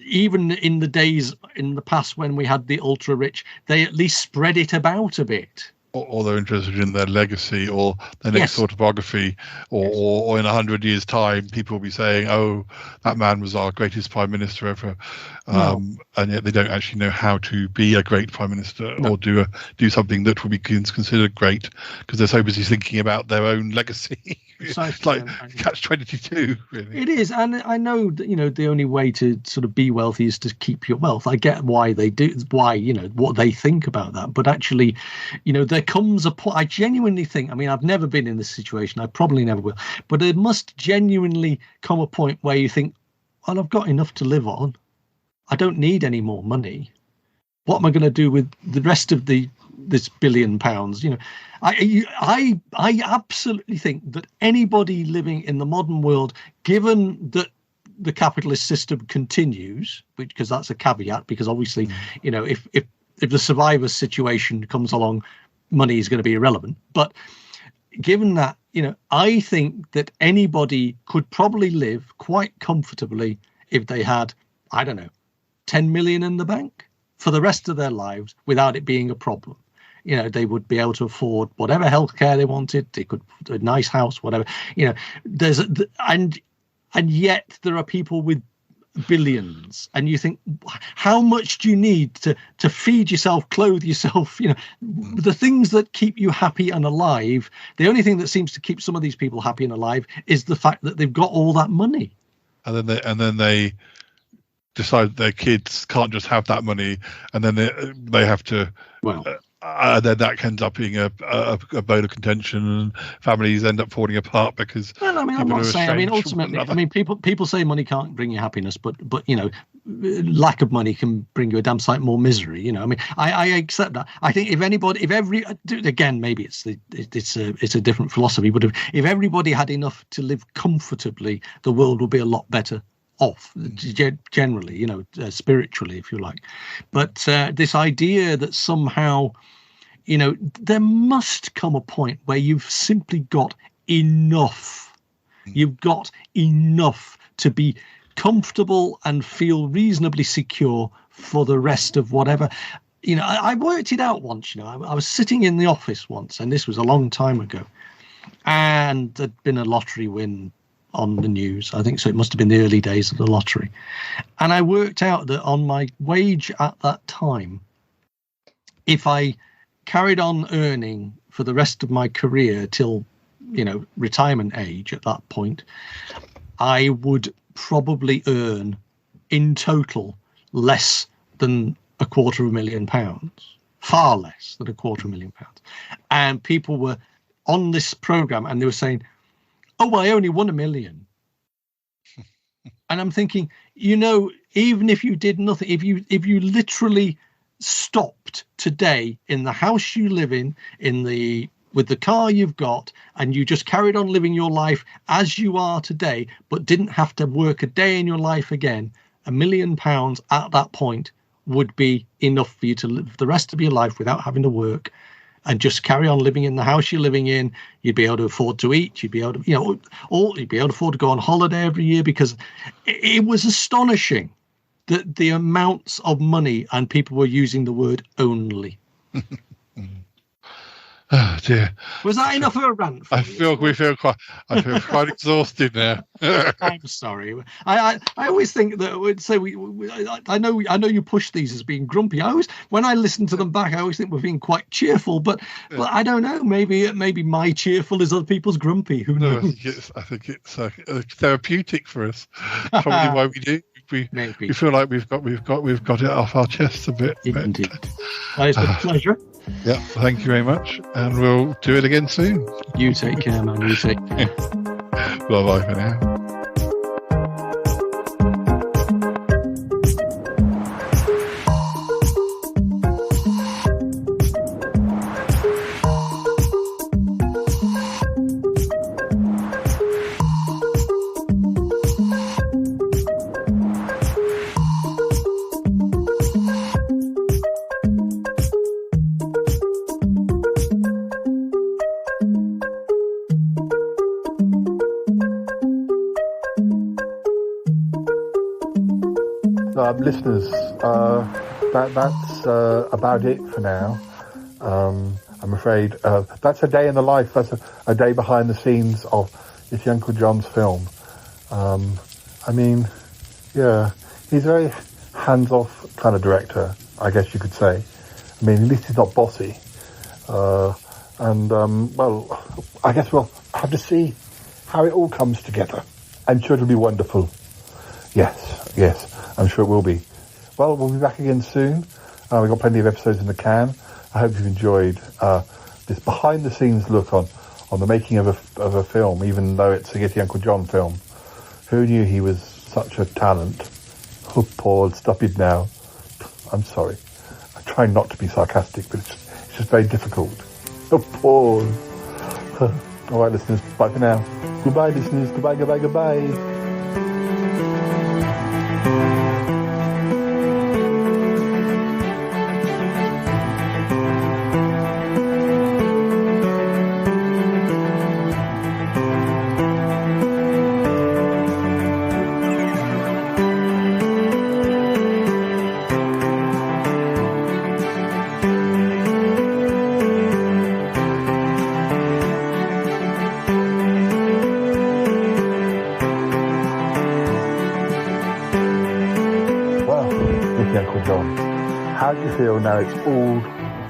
even in the days in the past when we had the ultra rich, they at least spread it about a bit. Or they're interested in their legacy or their next sort of biography, or in 100 years' time, people will be saying, "Oh, that man was our greatest prime minister ever," and yet they don't actually know how to be a great prime minister or do something that would be considered great, because they're so busy thinking about their own legacy. It's like catch-22, really. It is, and I know that the only way to sort of be wealthy is to keep your wealth. I get why they do, what they think about that, but actually, there comes a point. I genuinely think. I mean, I've never been in this situation. I probably never will, but there must genuinely come a point where you think, well, I've got enough to live on. I don't need any more money. What am I going to do with the rest of this £1 billion? I absolutely think that anybody living in the modern world, given that the capitalist system continues, because that's a caveat, because obviously, if the survivor's situation comes along, money is going to be irrelevant. But given that, I think that anybody could probably live quite comfortably if they had, I don't know, 10 million in the bank for the rest of their lives without it being a problem. They would be able to afford whatever healthcare they wanted. They could, a nice house, whatever. And yet there are people with billions, and you think, how much do you need to feed yourself, clothe yourself? The things that keep you happy and alive. The only thing that seems to keep some of these people happy and alive is the fact that they've got all that money. And then they decide their kids can't just have that money, and then they have to. Then that ends up being a bone of contention, and families end up falling apart because. Well, I mean, I'm not saying. I mean, ultimately, people say money can't bring you happiness, but lack of money can bring you a damn sight more misery. I mean, I accept that. I think maybe it's a different philosophy, but if everybody had enough to live comfortably, the world would be a lot better off generally, spiritually, if you like. But this idea that somehow, there must come a point where you've simply got enough. You've got enough to be comfortable and feel reasonably secure for the rest of whatever. I worked it out once. I was sitting in the office once, and this was a long time ago, and there'd been a lottery win on the news, I think, so it must have been the early days of the lottery. And I worked out that on my wage at that time, if I carried on earning for the rest of my career till, retirement age at that point, I would probably earn in total less than £250,000, far less than £250,000. And people were on this program and they were saying, oh, well, I only won $1 million. And I'm thinking, even if you did nothing, if you literally stopped today in the house you live in with the car you've got, and you just carried on living your life as you are today, but didn't have to work a day in your life again, £1 million at that point would be enough for you to live the rest of your life without having to work and just carry on living in the house you're living in. You'd be able to afford to eat. You'd be able to, you'd be able to afford to go on holiday every year, because it was astonishing that the amounts of money, and people were using the word only. Oh dear! Was that enough of a rant? I feel quite exhausted now. I'm sorry. I always think that. So I know you push these as being grumpy. When I listen to them back, I always think we're being quite cheerful. But I don't know. Maybe my cheerful is other people's grumpy. Who knows? I think it's therapeutic for us. Probably why we do. We feel like we've got it off our chests a bit. Indeed. It's been a pleasure. Yeah, thank you very much, and we'll do it again soon. You take care, man. You take care. Bye-bye for now. Listeners, that's about it for now. I'm afraid that's a day in the life. That's a day behind the scenes of Yeti Uncle John's film. He's a very hands-off kind of director, I guess you could say. I mean, at least he's not bossy. I guess we'll have to see how it all comes together. I'm sure it'll be wonderful. Yes, I'm sure it will be. Well, we'll be back again soon. We've got plenty of episodes in the can. I hope you've enjoyed this behind-the-scenes look on the making of a film, even though it's a Yeti Uncle John film. Who knew he was such a talent? Oh, Paul, stop it now. I'm sorry. I try not to be sarcastic, but it's just very difficult. Oh, Paul. All right, listeners, bye for now. Goodbye, listeners. Goodbye. How do you feel now it's all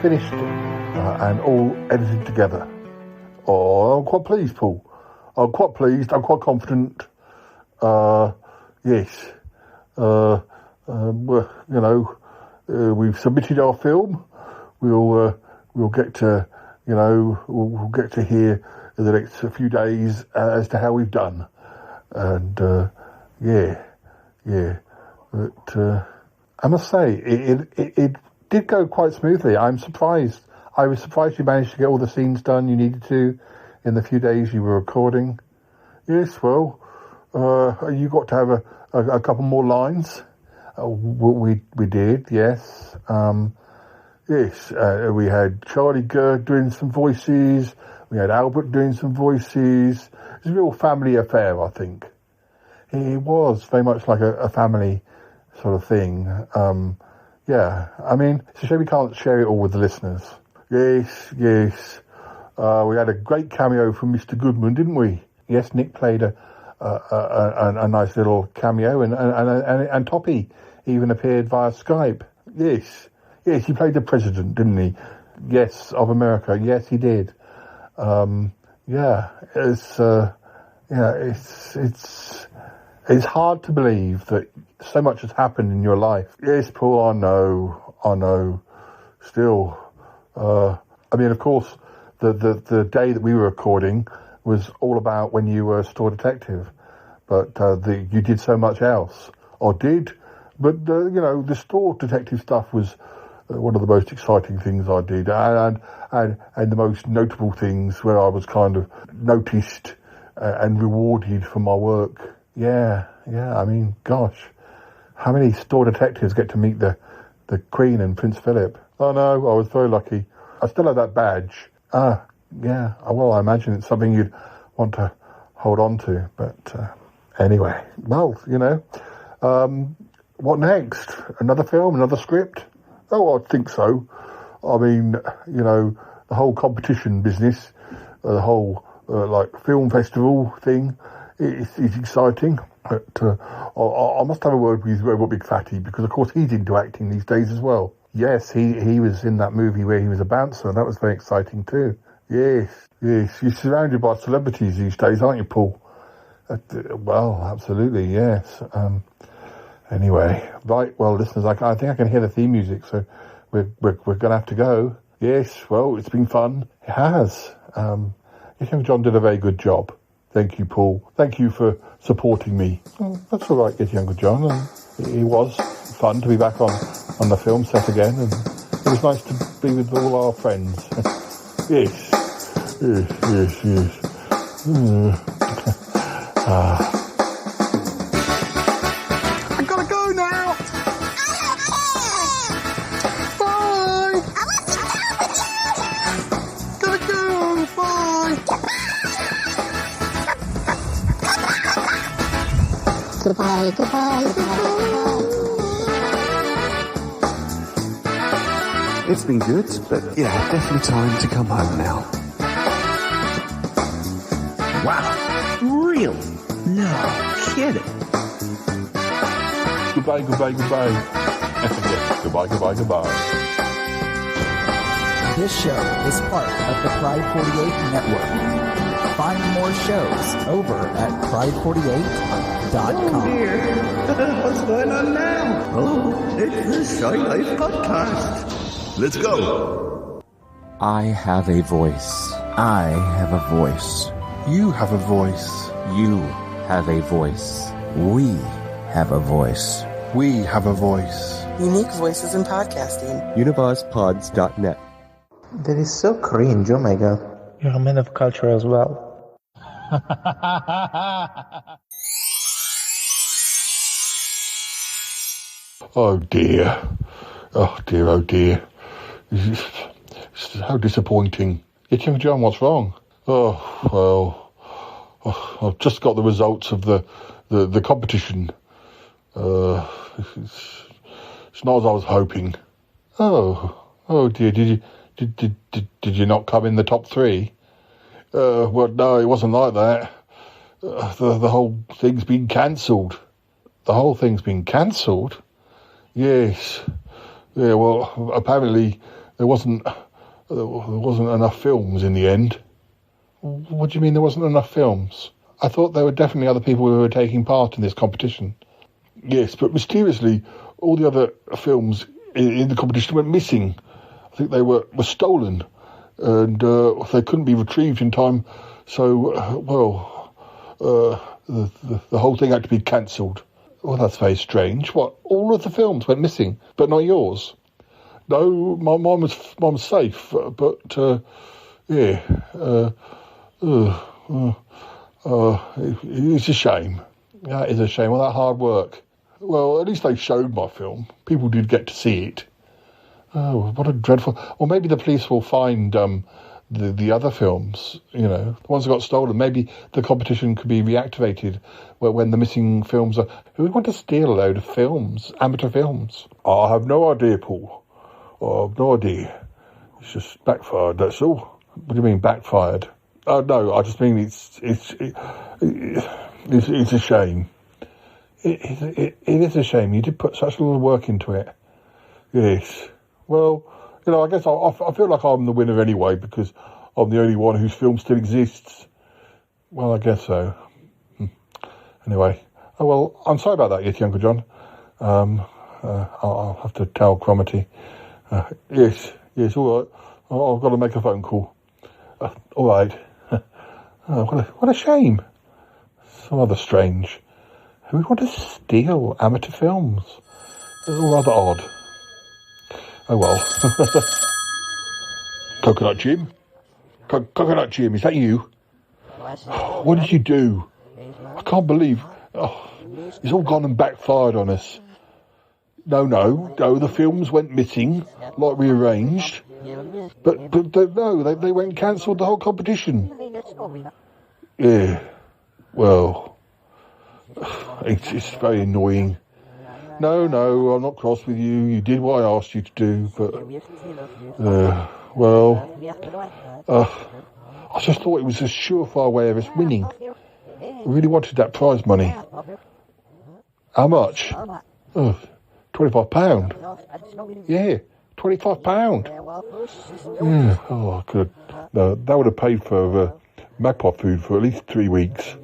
finished and all edited together? Oh, I'm quite pleased, Paul. I'm quite pleased. I'm quite confident. Yes. We've submitted our film. We'll get to, we'll get to hear in the next few days as to how we've done. And But I must say, it did go quite smoothly. I'm surprised. I was surprised you managed to get all the scenes done you needed to in the few days you were recording. Yes, well, you got to have a couple more lines. We did, yes. We had Charlie Gerd doing some voices. We had Albert doing some voices. It was a real family affair, I think. It was very much like a family sort of thing. I mean, it's a shame we can't share it all with the listeners. Yes. We had a great cameo from Mr. Goodman, didn't we? Yes, Nick played a nice little cameo, and Toppy even appeared via Skype. Yes, he played the president, didn't he? Yes, of America. Yes, he did. It's hard to believe that so much has happened in your life. Yes, Paul, I know. Still, I mean, of course, the day that we were recording was all about when you were a store detective, but you did so much else, or did. But the store detective stuff was one of the most exciting things I did, and the most notable things where I was kind of noticed and rewarded for my work. Yeah. I mean, gosh, how many store detectives get to meet the Queen and Prince Philip? Oh no, I was very lucky. I still have that badge. Yeah. Well, I imagine it's something you'd want to hold on to. But anyway, well, what next? Another film, another script? Oh, I think so. I mean, the whole competition business, the whole film festival thing is exciting. But I must have a word with Robot Big Fatty, because of course he's into acting these days as well. Yes, he was in that movie where he was a bouncer, and that was very exciting too. Yes. You're surrounded by celebrities these days, aren't you, Paul? Well, absolutely, yes. Anyway, right, well, listeners, I think I can hear the theme music, so we're going to have to go. Yes, well, it's been fun. It has. Young John did a very good job. Thank you, Paul. Thank you for supporting me. That's all right, Get Younger John. It was fun to be back on the film set again, and it was nice to be with all our friends. Yes. I gotta go now. Bye. Gotta go. Bye. Goodbye. It's been good, but yeah, definitely time to come home now. Wow. Really? No kidding. Goodbye. Goodbye. This show is part of the Pride 48 network. Find more shows over at pride48.com. Oh dear. What's going on now? Oh, it's the Shy Life Podcast. Let's go. I have a voice. I have a voice. You have a voice. You have a voice. We have a voice. We have a voice. Unique voices in podcasting. UnivazPods.net. That is so cringe, oh my god. You're a man of culture as well. Oh dear. So disappointing. Young John, what's wrong? Oh, well, I've just got the results of the competition. It's not as I was hoping. Oh dear, did you not come in the top 3? Well, no, it wasn't like that. The whole thing's been cancelled. The whole thing's been cancelled? Yes. Yeah, well, apparently there wasn't enough films in the end. What do you mean there wasn't enough films? I thought there were definitely other people who were taking part in this competition. Yes, but mysteriously, all the other films in the competition went missing. I think they were stolen, and they couldn't be retrieved in time. So, the whole thing had to be cancelled. Well, that's very strange. What? All of the films went missing, but not yours? No, mine was safe, but it's a shame. That is a shame. All that hard work. Well, at least they showed my film. People did get to see it. Oh, what a dreadful... Or maybe the police will find the other films, the ones that got stolen. Maybe the competition could be reactivated when the missing films are... Who would want to steal a load of films, amateur films? I have no idea, Paul. I have no idea. It's just backfired, that's all. What do you mean, backfired? Oh, no, I just mean it's a shame. It is a shame. You did put such a lot of work into it. Yes. Well, I guess I feel like I'm the winner anyway because I'm the only one whose film still exists. Well, I guess so. Anyway, I'm sorry about that, Yeti Uncle John. I'll have to tell Cromitty. Yes, all right. I've got to make a phone call. All right. What a shame. So rather strange. Who would want to steal amateur films? It's all rather odd. Oh well. Coconut Jim? Coconut Jim, is that you? What did you do? I can't believe... it's all gone and backfired on us. No, the films went missing, like we arranged. But they went and cancelled the whole competition. Yeah, well, it's very annoying. No, I'm not cross with you. You did what I asked you to do, but... I just thought it was a surefire way of us winning. I really wanted that prize money. How much? £25. Yeah, £25. Yeah. I could. No, that would have paid for magpie food for at least 3 weeks.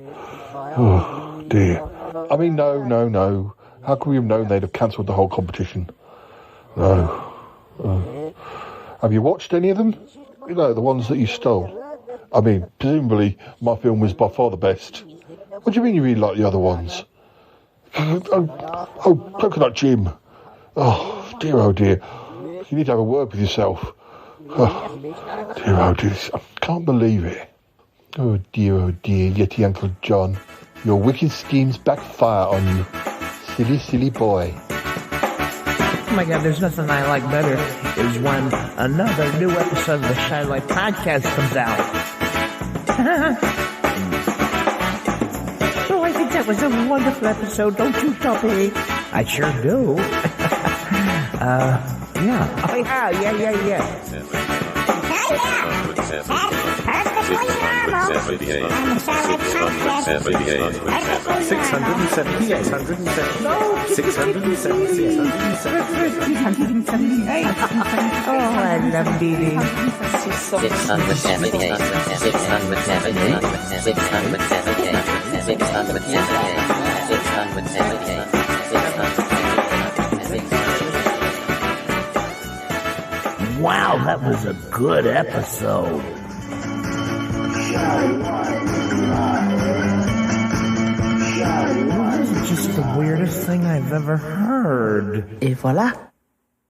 Oh dear. I mean, no. How could we have known they'd have cancelled the whole competition? No. Have you watched any of them? The ones that you stole. I mean, presumably my film was by far the best. What do you mean you really like the other ones? Oh, Coconut Jim. Oh dear. You need to have a word with yourself. Oh dear. I can't believe it. Oh dear, Yeti Uncle John. Your wicked schemes backfire on you. Silly boy. Oh my God, there's nothing I like better is when another new episode of the Shy Life podcast comes out. Oh, I think that was a wonderful episode, don't you, Toppy? I sure do. Yeah. Oh, yeah. 678. Oh, I love Dee. 678. Wow, that was a good episode. This is just the weirdest thing I've ever heard. Et voilà.